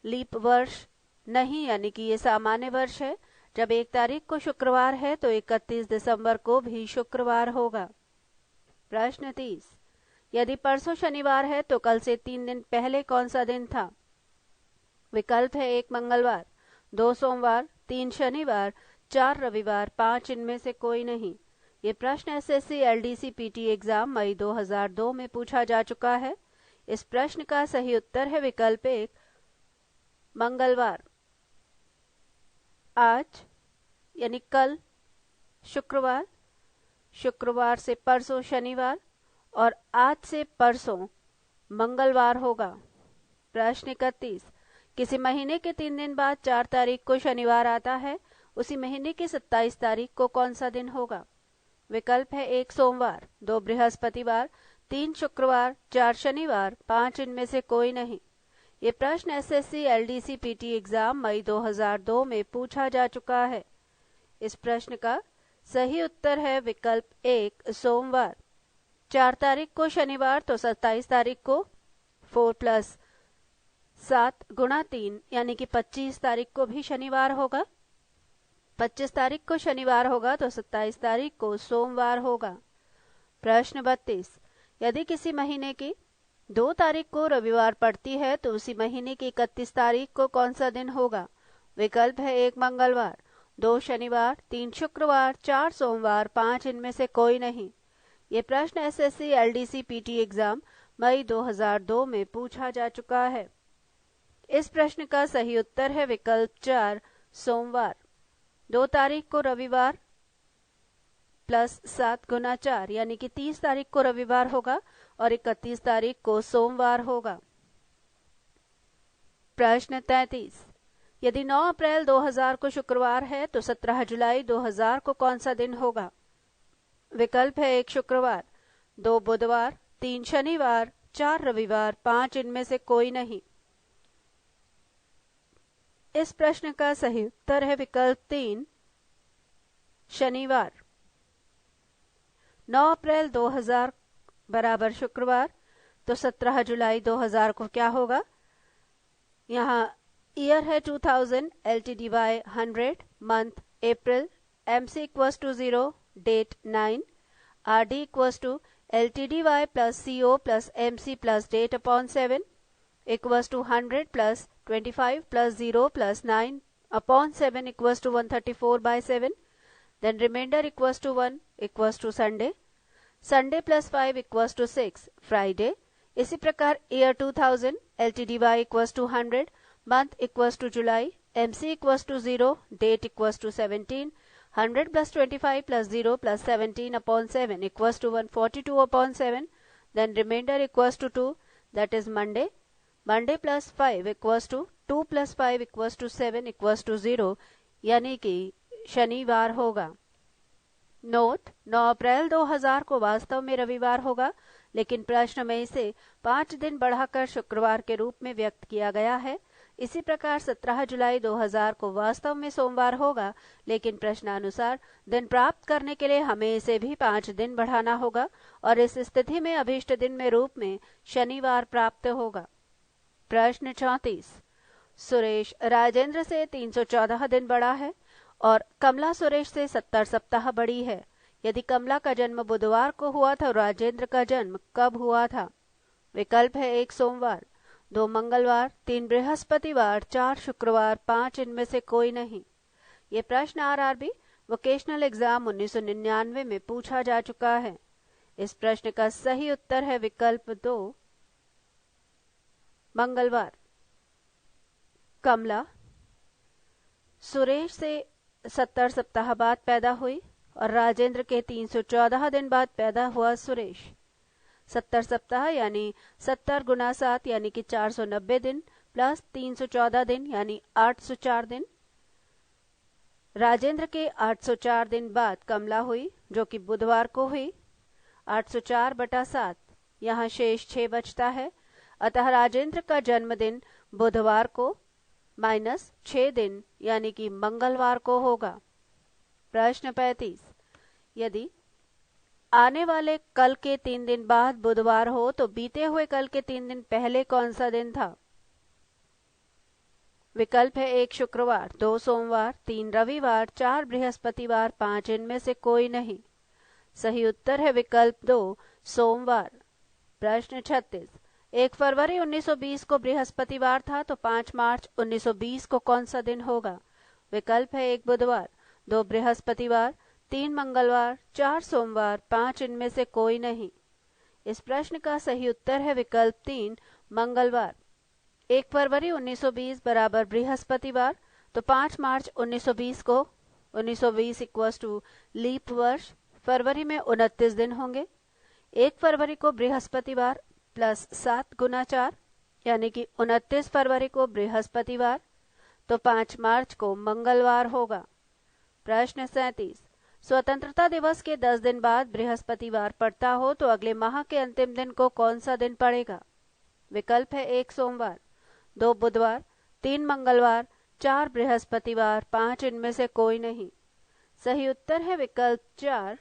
लीप वर्ष नहीं, यानी कि ये सामान्य वर्ष है। जब 1 तारीख को शुक्रवार है तो 31 दिसंबर को भी शुक्रवार होगा। प्रश्न 30, यदि परसों शनिवार है तो कल से 3 दिन पहले कौन सा दिन था? विकल्प है 1 मंगलवार, 2 सोमवार, 3 शनिवार, 4 रविवार, 5 इनमें से कोई नहीं। ये प्रश्न एसएससी, एलडीसी, पीटी एग्जाम मई 2002 में पूछा जा चुका है। इस प्रश्न का सही उत्तर है विकल्प 1 मंगलवार। आज यानी कल शुक्रवार, शुक्रवार से परसों शनिवार और आज से परसों मंगलवार होगा। प्रश्न 31, किसी महीने के 3 दिन बाद 4 तारीख को शनिवार आता है, उसी महीने की 27 तारीख को कौन सा दिन होगा? विकल्प है 1 सोमवार, 2 बृहस्पतिवार, 3 शुक्रवार, 4 शनिवार, 5 इनमें से कोई नहीं। ये प्रश्न एसएससी, एलडीसी, पीटी एग्जाम मई 2002 में पूछा जा चुका है। इस प्रश्न का सही उत्तर है विकल्प 1 सोमवार। 4 तारीख को शनिवार तो 27 तारीख को 4 + 7 गुणा 3 यानी कि 25 तारीख को भी शनिवार होगा। 25 तारीख को शनिवार होगा तो 27 तारीख को सोमवार होगा। प्रश्न 32, यदि किसी महीने की 2 तारीख को रविवार पड़ती है तो उसी महीने की 31 तारीख को कौन सा दिन होगा? विकल्प है 1 मंगलवार, 2 शनिवार, 3 शुक्रवार, 4 सोमवार, 5 इनमें से कोई नहीं। ये प्रश्न एसएससी एलडीसी पीटी एग्जाम मई 2002 में पूछा जा चुका है। इस प्रश्न का सही उत्तर है विकल्प 4 सोमवार। 2 तारीख को रविवार प्लस 7 गुना 4 यानी कि 30 तारीख को रविवार होगा और 31 तारीख को सोमवार होगा। प्रश्न 33, यदि 9 अप्रैल 2000 को शुक्रवार है तो 17 जुलाई 2000 को कौन सा दिन होगा? विकल्प है 1 शुक्रवार, 2 बुधवार, 3 शनिवार, 4 रविवार, 5 इनमें से कोई नहीं। इस प्रश्न का सही उत्तर है विकल्प 3 शनिवार। 9 अप्रैल 2000 बराबर शुक्रवार, तो 17 जुलाई 2000 को क्या होगा? यहाँ ईयर है 2000, LTD by 100, month April, MC equals to 0, date 9, RD equals to LTD by plus CO plus MC plus date upon 7 equals to 100 plus 25 plus 0 plus 9 upon 7 equals to 134 by 7, then reminder equals to 1 equals to Sunday plus 5 equals to 6 Friday. इसी प्रकार year 2000, LTD by equals to 100, month equals to July, MC equals to 0, date equals to 17, 100 plus 25 plus 0 plus 17 upon 7 equals to 142 upon 7, then reminder equals to 2 that is Monday plus 5 equals to 2 plus 5 equals to 7 equals to 0 यानी कि शनिवार होगा। Note, 9 अप्रैल 2000 को वास्तव में रविवार होगा, लेकिन प्रश्न में इसे 5 दिन बढ़ाकर शुक्रवार के रूप में व्यक्त किया गया है। इसी प्रकार 17 जुलाई 2000 को वास्तव में सोमवार होगा, लेकिन प्रश्नानुसार दिन प्राप्त करने के लिए हमें इसे भी 5 दिन बढ़ाना होगा और इस स्थिति में अभीष्ट दिन में रूप में शनिवार प्राप्त होगा। प्रश्न 34, सुरेश राजेंद्र से 314 दिन बड़ा है और कमला सुरेश से 70 सप्ताह बड़ी है। यदि कमला का जन्म बुधवार को हुआ था और राजेंद्र का जन्म कब हुआ था? विकल्प है 1 सोमवार, 2 मंगलवार, 3 बृहस्पतिवार, 4 शुक्रवार, 5 इनमें से कोई नहीं। ये प्रश्न RRB वोकेशनल एग्जाम 1999 में पूछा जा चुका है। इस प्रश्न का सही उत्तर है विकल्प 2 मंगलवार। कमला सुरेश से 70 सप्ताह बाद पैदा हुई और राजेंद्र के 314 दिन बाद पैदा हुआ सुरेश। 70 सप्ताह यानी 70 गुना 7 यानी कि 490 दिन प्लस 314 दिन यानी 804 दिन। राजेंद्र के 804 दिन बाद कमला हुई जो कि बुधवार को हुई। 804 बटा 7, यहाँ शेष 6 बचता है, अतः राजेंद्र का जन्मदिन बुधवार को माइनस 6 दिन यानी कि मंगलवार को होगा। प्रश्न 35, यदि आने वाले कल के 3 दिन बाद बुधवार हो तो बीते हुए कल के 3 दिन पहले कौन सा दिन था? विकल्प है 1 शुक्रवार, 2 सोमवार, 3 रविवार, 4 बृहस्पतिवार, 5 इनमें से कोई नहीं। सही उत्तर है विकल्प 2 सोमवार। प्रश्न 36, 1 फरवरी 1920 को बृहस्पतिवार था तो 5 मार्च 1920 को कौन सा दिन होगा? विकल्प है 1 बुधवार, 2 बृहस्पतिवार, 3 मंगलवार, 4 सोमवार, 5 इनमें से कोई नहीं। इस प्रश्न का सही उत्तर है विकल्प 3 मंगलवार। 1 फरवरी 1920 बराबर बृहस्पतिवार, तो 5 मार्च 1920 को 1920 इक्वल्स टू लीप वर्ष, फरवरी में 29 दिन होंगे। 1 फरवरी को बृहस्पतिवार प्लस 7 गुना 4 यानी कि 29 फरवरी को बृहस्पतिवार, तो 5 मार्च को मंगलवार होगा। प्रश्न 37, स्वतंत्रता दिवस के 10 दिन बाद बृहस्पतिवार पड़ता हो तो अगले माह के अंतिम दिन को कौन सा दिन पड़ेगा? विकल्प है 1 सोमवार, 2 बुधवार, 3 मंगलवार, 4 बृहस्पतिवार, 5 इनमें से कोई नहीं। सही उत्तर है विकल्प 4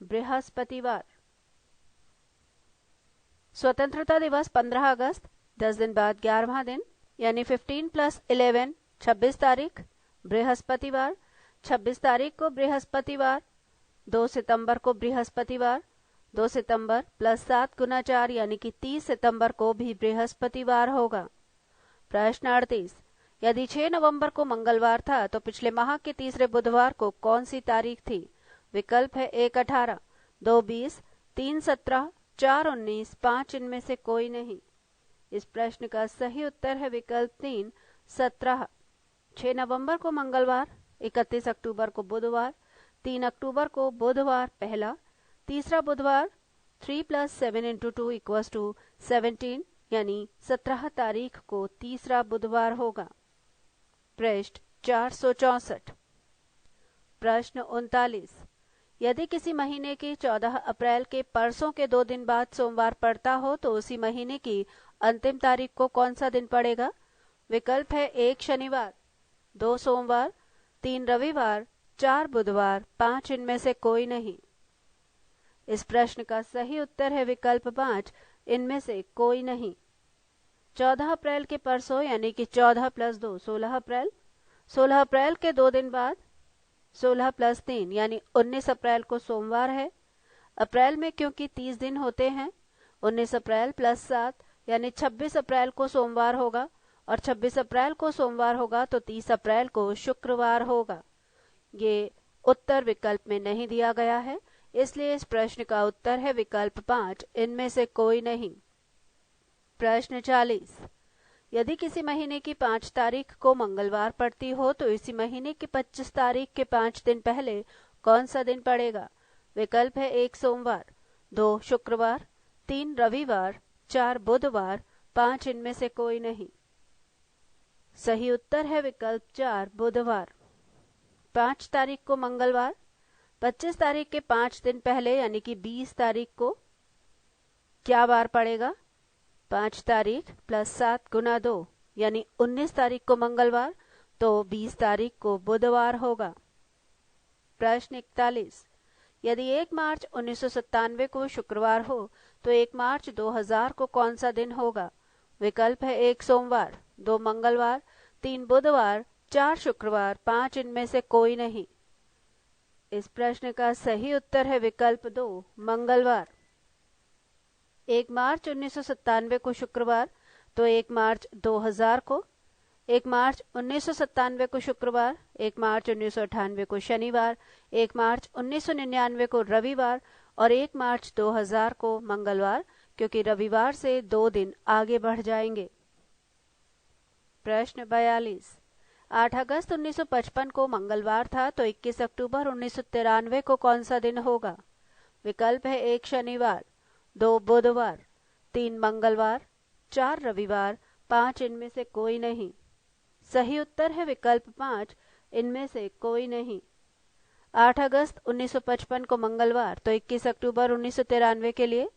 बृहस्पतिवार। स्वतंत्रता दिवस 15 अगस्त, 10 दिन बाद 11वां दिन यानी 15 प्लस 11 26 तारीख बृहस्पतिवार। 26 तारीख को बृहस्पतिवार, 2 सितंबर को बृहस्पतिवार, 2 सितंबर प्लस 7 गुना 4 यानी कि 30 सितंबर को भी बृहस्पतिवार होगा। प्रश्न 38, यदि 6 नवंबर को मंगलवार था तो पिछले माह के तीसरे बुधवार को कौन सी तारीख थी? विकल्प है 1 18, 2 20, 3 17, 4 19, 5 इनमें से कोई नहीं। इस प्रश्न का सही उत्तर है विकल्प 3 17। 6 नवंबर को मंगलवार, 31 अक्टूबर को बुधवार, 3 अक्टूबर को बुधवार पहला, तीसरा बुधवार 3 + 7 × 2 = 17 यानी 17 तारीख को तीसरा बुधवार होगा। पृष्ठ 464। प्रश्न 39, यदि किसी महीने की 14 अप्रैल के परसों के 2 दिन बाद सोमवार पड़ता हो तो उसी महीने की अंतिम तारीख को कौन सा दिन पड़ेगा? विकल्प है 1 शनिवार, 2 सोमवार, 3 रविवार, 4 बुधवार, 5 इनमें से कोई नहीं। इस प्रश्न का सही उत्तर है विकल्प 5 इनमें से कोई नहीं। 14 अप्रैल के परसों यानी कि 14 + 2 16 अप्रैल, 16 अप्रैल के 2 दिन बाद 16 + 3 यानी 19 अप्रैल को सोमवार है। अप्रैल में क्योंकि 30 दिन होते हैं, 19 अप्रैल + 7 यानी 26 अप्रैल को सोमवार होगा और 26 अप्रैल को सोमवार होगा तो 30 अप्रैल को शुक्रवार होगा। ये उत्तर विकल्प में नहीं दिया गया है, इसलिए इस प्रश्न का उत्तर है विकल्प 5 इनमें से कोई नहीं। प्रश्न 40, यदि किसी महीने की 5 तारीख को मंगलवार पड़ती हो तो इसी महीने की 25 तारीख के 5 दिन पहले कौन सा दिन पड़ेगा? विकल्प है 1 सोमवार, 2 शुक्रवार, 3 रविवार, 4 बुधवार, 5 इनमें से कोई नहीं। सही उत्तर है विकल्प 4 बुधवार। 5 तारीख को मंगलवार, 25 तारीख के 5 दिन पहले यानी कि 20 तारीख को क्या वार पड़ेगा? 5 तारीख + 7 गुना 2 यानी 19 तारीख को मंगलवार तो 20 तारीख को बुधवार होगा। प्रश्न 41, यदि 1 मार्च 1997 को शुक्रवार हो तो 1 मार्च 2000 को कौन सा दिन होगा? विकल्प है 1 सोमवार, 2 मंगलवार, 3 बुधवार, 4 शुक्रवार, 5 इनमें से कोई नहीं। इस प्रश्न का सही उत्तर है विकल्प 2 मंगलवार। 1 मार्च 1997 को शुक्रवार तो 1 मार्च 2000 को, 1 मार्च 1997 को शुक्रवार, 1 मार्च 1998 को शनिवार, 1 मार्च 1999 को रविवार और 1 मार्च 2000 को मंगलवार, क्योंकि रविवार से 2 दिन आगे बढ़ जाएंगे। प्रश्न 42, 8 अगस्त 1955 को मंगलवार था तो 21 अक्टूबर 1993 को कौन सा दिन होगा? विकल्प है 1 शनिवार, 2 बुधवार, 3 मंगलवार, 4 रविवार, 5 इनमें से कोई नहीं। सही उत्तर है विकल्प 5 इनमें से कोई नहीं। 8 अगस्त 1955 को मंगलवार तो 21 अक्टूबर 1993 के लिए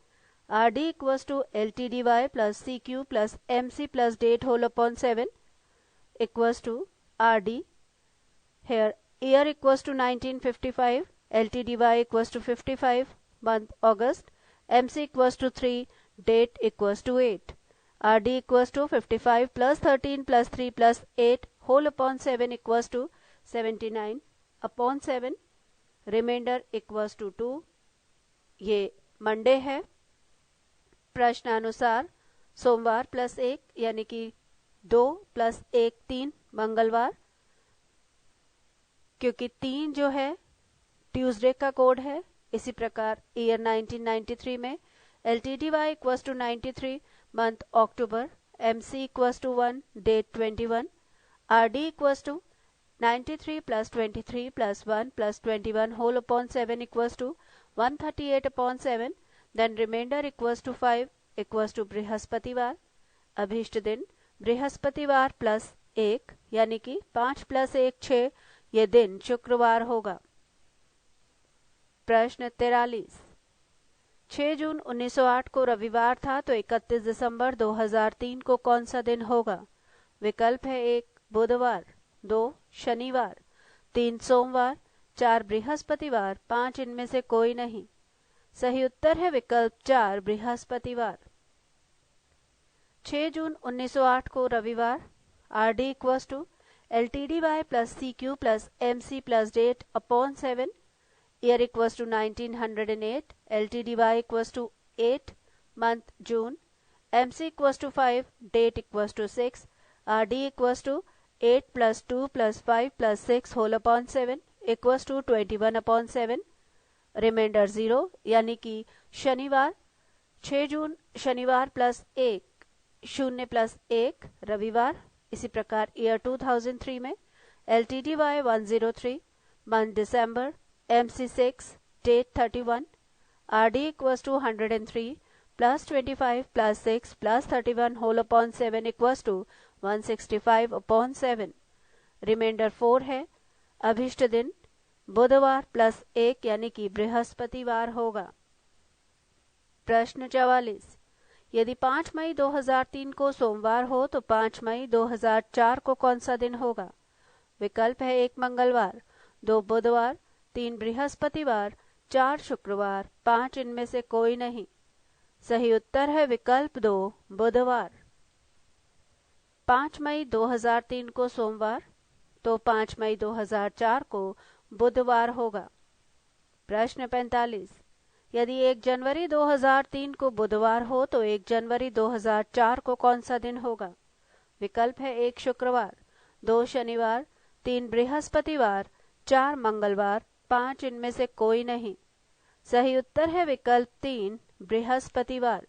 RD = LTDY + CQ + MC + date whole upon 7 = RD. Here year = 1955, LTDY = 55, month August, MC = 3, date = 8. RD = 55 + 13 + 3 + 8 whole upon 7 = 79 upon 7, remainder = 2। ये मंडे है। प्रश्नानुसार सोमवार +1 यानी कि 2 + 1 3 मंगलवार, क्योंकि 3 जो है ट्यूसडे का कोड है। इसी प्रकार ईयर 1993 में LTDY = 93, मंथ अक्टूबर, MC = 1, date 21, RD = 93 + 23 + 1 + 21 whole upon 7 = 138 upon 7, then remainder = 5 = बृहस्पतिवार। अभीष्ट दिन बृहस्पतिवार +1 यानी कि 5 + 1 6, ये दिन शुक्रवार होगा। प्रश्न 43, 6 जून 1908 को रविवार था तो 31 दिसंबर 2003 को कौन सा दिन होगा? विकल्प है 1 बुधवार, 2 शनिवार, 3 सोमवार, 4 बृहस्पतिवार, 5 इनमें से कोई नहीं। सही उत्तर है विकल्प 4 बृहस्पतिवार। 6 जून 1908 को रविवार, RD = LTDY + CQ + MC + date upon 7 year equals to 1908, LTDY equals to 8, month June, MC equals to 5, डेट equals to 6, RD equals to 8 plus 2 plus 5 plus 6 whole upon 7 equals to 21 upon 7, reminder 0 यानी कि शनिवार 6 जून शनिवार plus 1 0 plus 1 रविवार। इसी प्रकार year 2003 में LTDY 103, month दिसंबर, MC 6, date 31, RD equals to 103 plus 25 plus 6 plus 31 whole upon 7 equals to 165 upon 7, reminder 4 है। अभिष्ट दिन बुधवार प्लस 1 यानी कि बृहस्पतिवार होगा। प्रश्न 44, यदि 5 मई 2003 को सोमवार हो तो 5 मई 2004 को कौन सा दिन होगा? विकल्प है 1 मंगलवार, 2 बुधवार, 3 बृहस्पतिवार, 4 शुक्रवार, 5 इनमें से कोई नहीं। सही उत्तर है विकल्प 2 बुधवार। 5 मई 2003 को सोमवार तो 5 मई 2004 को बुधवार होगा। प्रश्न 45, यदि 1 जनवरी 2003 को बुधवार हो तो 1 जनवरी 2004 को कौन सा दिन होगा? विकल्प है 1 शुक्रवार, 2 शनिवार, 3 बृहस्पतिवार, 4 मंगलवार, 5 इनमें से कोई नहीं। सही उत्तर है विकल्प 3 बृहस्पतिवार।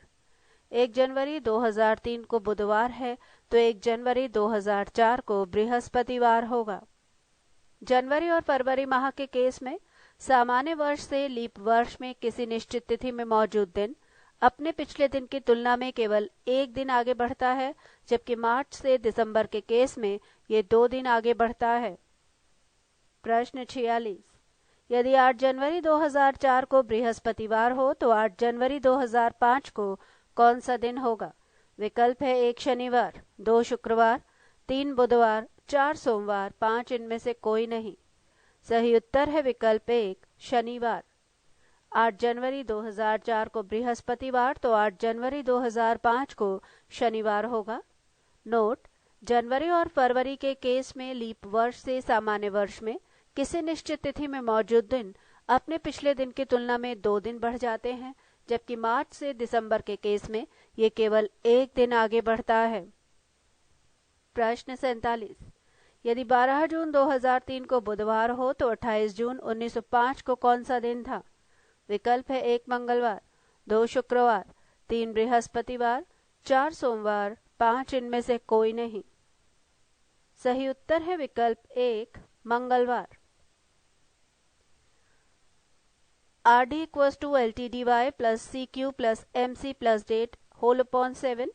1 जनवरी 2003 को बुधवार है तो 1 जनवरी 2004 को बृहस्पतिवार होगा। जनवरी और फरवरी माह के केस में सामान्य वर्ष से लीप वर्ष में किसी निश्चित तिथि में मौजूद दिन अपने पिछले दिन की तुलना में केवल 1 दिन आगे बढ़ता है, जबकि मार्च से दिसंबर के केस में ये 2 दिन आगे बढ़ता है। प्रश्न 46, यदि 8 जनवरी 2004 को बृहस्पतिवार हो तो 8 जनवरी 2005 को कौन सा दिन होगा? विकल्प है 1 शनिवार, 2 शुक्रवार, 3 बुधवार, 4 सोमवार, 5 इनमें से कोई नहीं। सही उत्तर है विकल्प 1 शनिवार। 8 जनवरी 2004 को बृहस्पतिवार तो 8 जनवरी 2005 को शनिवार होगा। नोट, जनवरी और फरवरी के केस में लीप वर्ष से सामान्य वर्ष में किसी निश्चित तिथि में मौजूद दिन अपने पिछले दिन की तुलना में 2 दिन बढ़ जाते हैं, जबकि मार्च से दिसंबर के केस में ये केवल 1 दिन आगे बढ़ता है। प्रश्न 47, यदि 12 जून 2003 को बुधवार हो तो 28 जून 1905 को कौन सा दिन था? विकल्प है 1 मंगलवार, 2 शुक्रवार, 3 बृहस्पतिवार, 4 सोमवार, 5 इनमें से कोई नहीं। सही उत्तर है विकल्प 1 मंगलवार। RD equals to LTDY plus CQ plus MC plus date whole upon 7,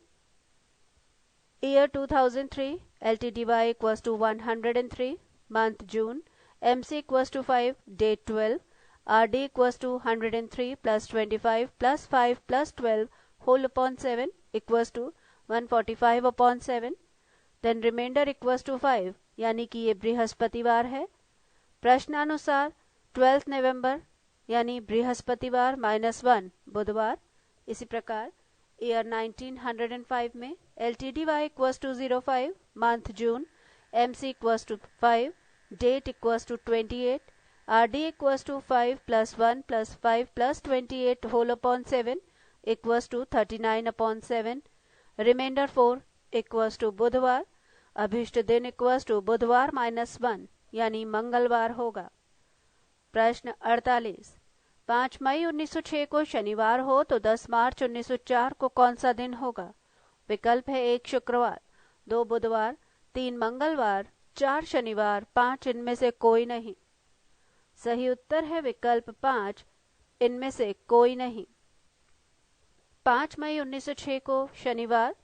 year 2003, LTDY equals to 103, month June, MC equals to 5, date 12, RD equals to 103 plus 25 plus 5 plus 12 whole upon 7 equals to 145 upon 7, then remainder equals to 5, यानी कि ये बृहस्पतिवार है। प्रश्नानुसार 12 नवंबर यानी बृहस्पतिवार -1 बुधवार। इसी प्रकार ईयर 1905 में LTDY equals to 05, month June, MC equals to 5, date equals to 28, RD equals to 5 plus 1 plus 5 plus 28 whole upon 7 equals to 39 upon 7, remainder 4 equals to बुधवार। अभिष्ट दिन equals to बुधवार -1 यानी मंगलवार होगा। प्रश्न 48, 5 मई 1906 को शनिवार हो तो 10 मार्च 1904 को कौन सा दिन होगा? विकल्प है 1 शुक्रवार, 2 बुधवार, 3 मंगलवार, 4 शनिवार, 5 इनमें से कोई नहीं। सही उत्तर है विकल्प 5 इनमें से कोई नहीं। 5 मई 1906 को शनिवार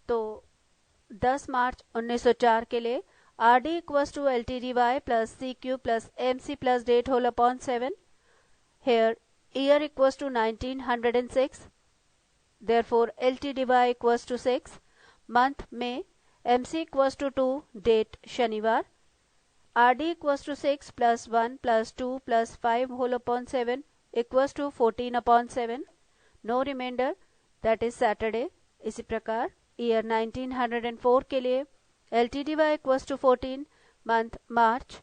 तो 10 मार्च 1904 के लिए RD equals to LTDY plus CQ plus MC plus date whole upon 7. Here year equals to 1906. Therefore LTDY equals to 6. Month May. MC equals to 2. Date शनिवार. RD equals to 6 plus 1 plus 2 plus 5 whole upon 7 equals to 14 upon 7. No remainder, that is Saturday. इसी प्रकार year 1904 के लिए LTDY equals to 14, month March,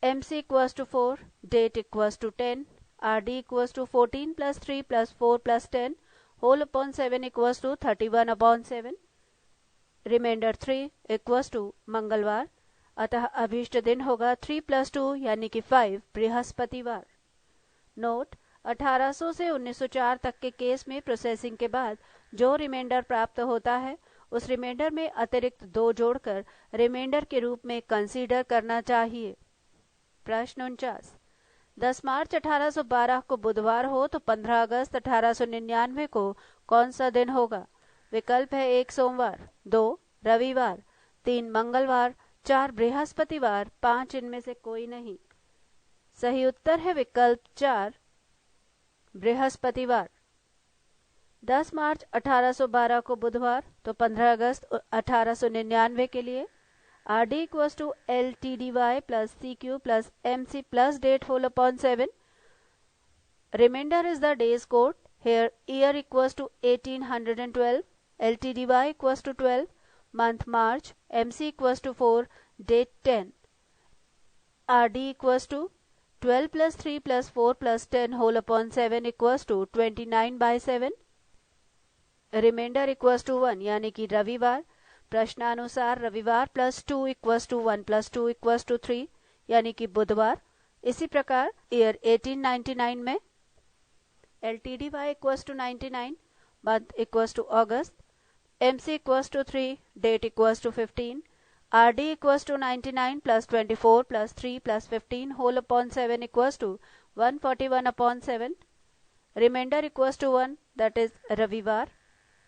MC equals to 4, date equals to 10, RD equals to 14 plus 3 plus 4 plus 10 whole upon 7 equals to 31 upon 7. Reminder 3 equals to मंगलवार, अतः अभीष्ट दिन होगा 3 + 2 यानी कि 5 बृहस्पतिवार। नोट, 1800 से 1904 तक के केस में प्रोसेसिंग के बाद जो रिमाइंडर प्राप्त होता है उस रिमाइंडर में अतिरिक्त 2 जोड़कर रिमाइंडर के रूप में कंसीडर करना चाहिए। प्रश्न 49, 10 मार्च 1812 को बुधवार हो तो 15 अगस्त 1899 को कौन सा दिन होगा? विकल्प है 1 सोमवार, 2 रविवार, 3 मंगलवार, 4 बृहस्पतिवार, 5 इनमें से कोई नहीं। सही उत्तर है विकल्प 4 बृहस्पतिवार। 10 मार्च 1812 को बुधवार तो 15 अगस्त 1899 के लिए RD equals to LTDY plus CQ plus MC plus date whole upon 7. Remainder is the day's code. Here year equals to 1812, LTDY equals to 12, month March, MC equals to 4, date 10. RD equals to 12 plus 3 plus 4 plus 10 whole upon 7 equals to 29 by 7. Remainder equals to 1 यानी कि रविवार। प्रश्नानुसार रविवार plus 2 equals to 1 plus 2 equals to 3 यानी कि बुधवार। इसी प्रकार ईयर 1899 में LTDY equals to 99, month equals to अगस्त, MC equals to 3, date equals to 15, RD equals to 99 plus 24 plus 3 plus 15 whole upon 7 equals to 141 upon 7। Reminder equals to 1 that is रविवार,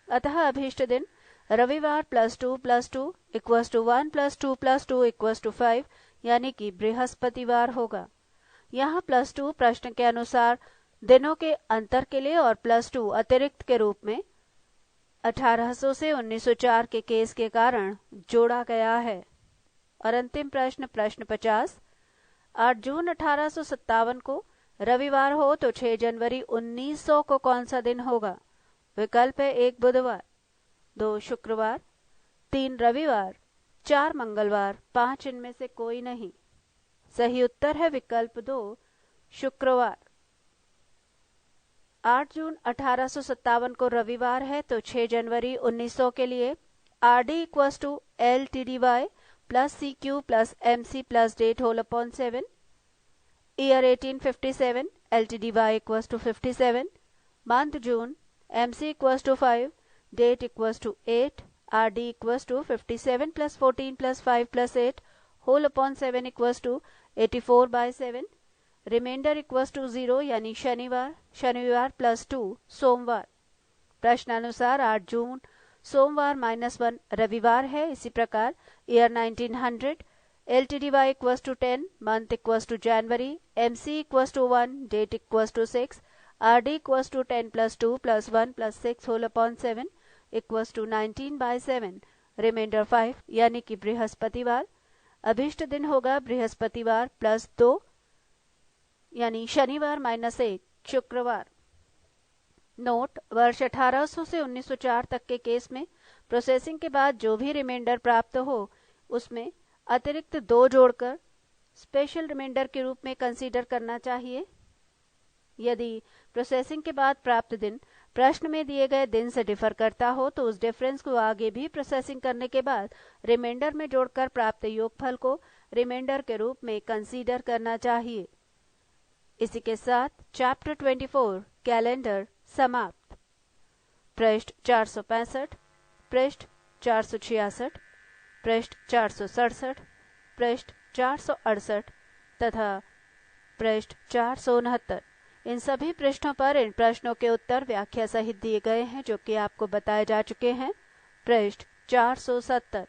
अतः अभीष्ट दिन रविवार plus 2 equals to 1 plus 2 equals to 5 यानी कि बृहस्पतिवार होगा। यहाँ +2 प्रश्न के अनुसार दिनों के अंतर के लिए और +2 अतिरिक्त के रूप में 1800 से 1904 के केस के कारण जोड़ा गया है। और अंतिम प्रश्न 50, 8 जून 1857 को रविवार हो तो 6 जनवरी 1900 को कौन सा दिन होगा? विकल्प है 1 बुधवार, 2 शुक्रवार, 3 रविवार, 4 मंगलवार, 5 इनमें से कोई नहीं। सही उत्तर है विकल्प 2 शुक्रवार। 8 जून 1857 को रविवार है तो 6 जनवरी 1900 के लिए RD equals to LTDY plus CQ plus MC plus date whole upon 7। Year 1857, LTDY equals to 57, month June, MC equals to 5, date equals to 8, RD equals to 57 plus 14 plus 5 plus 8 whole upon 7 equals to 84 by 7. Reminder equals to 0 यानी शनिवार plus 2 सोमवार। प्रश्नानुसार 8 जून सोमवार -1 रविवार है। इसी प्रकार year 1900, LTDY equals to 10, month equals to जनवरी, MC equals to 1, date equals to 6, RD equals to 10 plus 2 plus 1 plus 6 whole upon 7 equals to 19 by 7। Reminder 5 यानी कि बृहस्पतिवार। अभिष्ट दिन होगा बृहस्पतिवार +2 यानी शनिवार -1 शुक्रवार। नोट, वर्ष 1800 से 1904 तक के केस में प्रोसेसिंग के बाद जो भी रिमाइंडर प्राप्त हो उसमें अतिरिक्त 2 जोड़कर स्पेशल रिमाइंडर के रूप में कंसीडर करना चाहिए। यदि प्रोसेसिंग के बाद प्राप्त दिन प्रश्न में दिए गए दिन से डिफर करता हो तो उस डिफरेंस को आगे भी प्रोसेसिंग करने के बाद रिमाइंडर में जोड़कर प्राप्त योगफल को रिमाइंडर के रूप में कंसीडर करना चाहिए। इसी के साथ चैप्टर 24 कैलेंडर समाप्त। पृष्ठ 465, पृष्ठ 466, पृष्ठ 467, पृष्ठ 468 तथा पृष्ठ 469 इन सभी पृष्ठों पर इन प्रश्नों के उत्तर व्याख्या सहित दिए गए हैं जो कि आपको बताए जा चुके हैं। पृष्ठ 470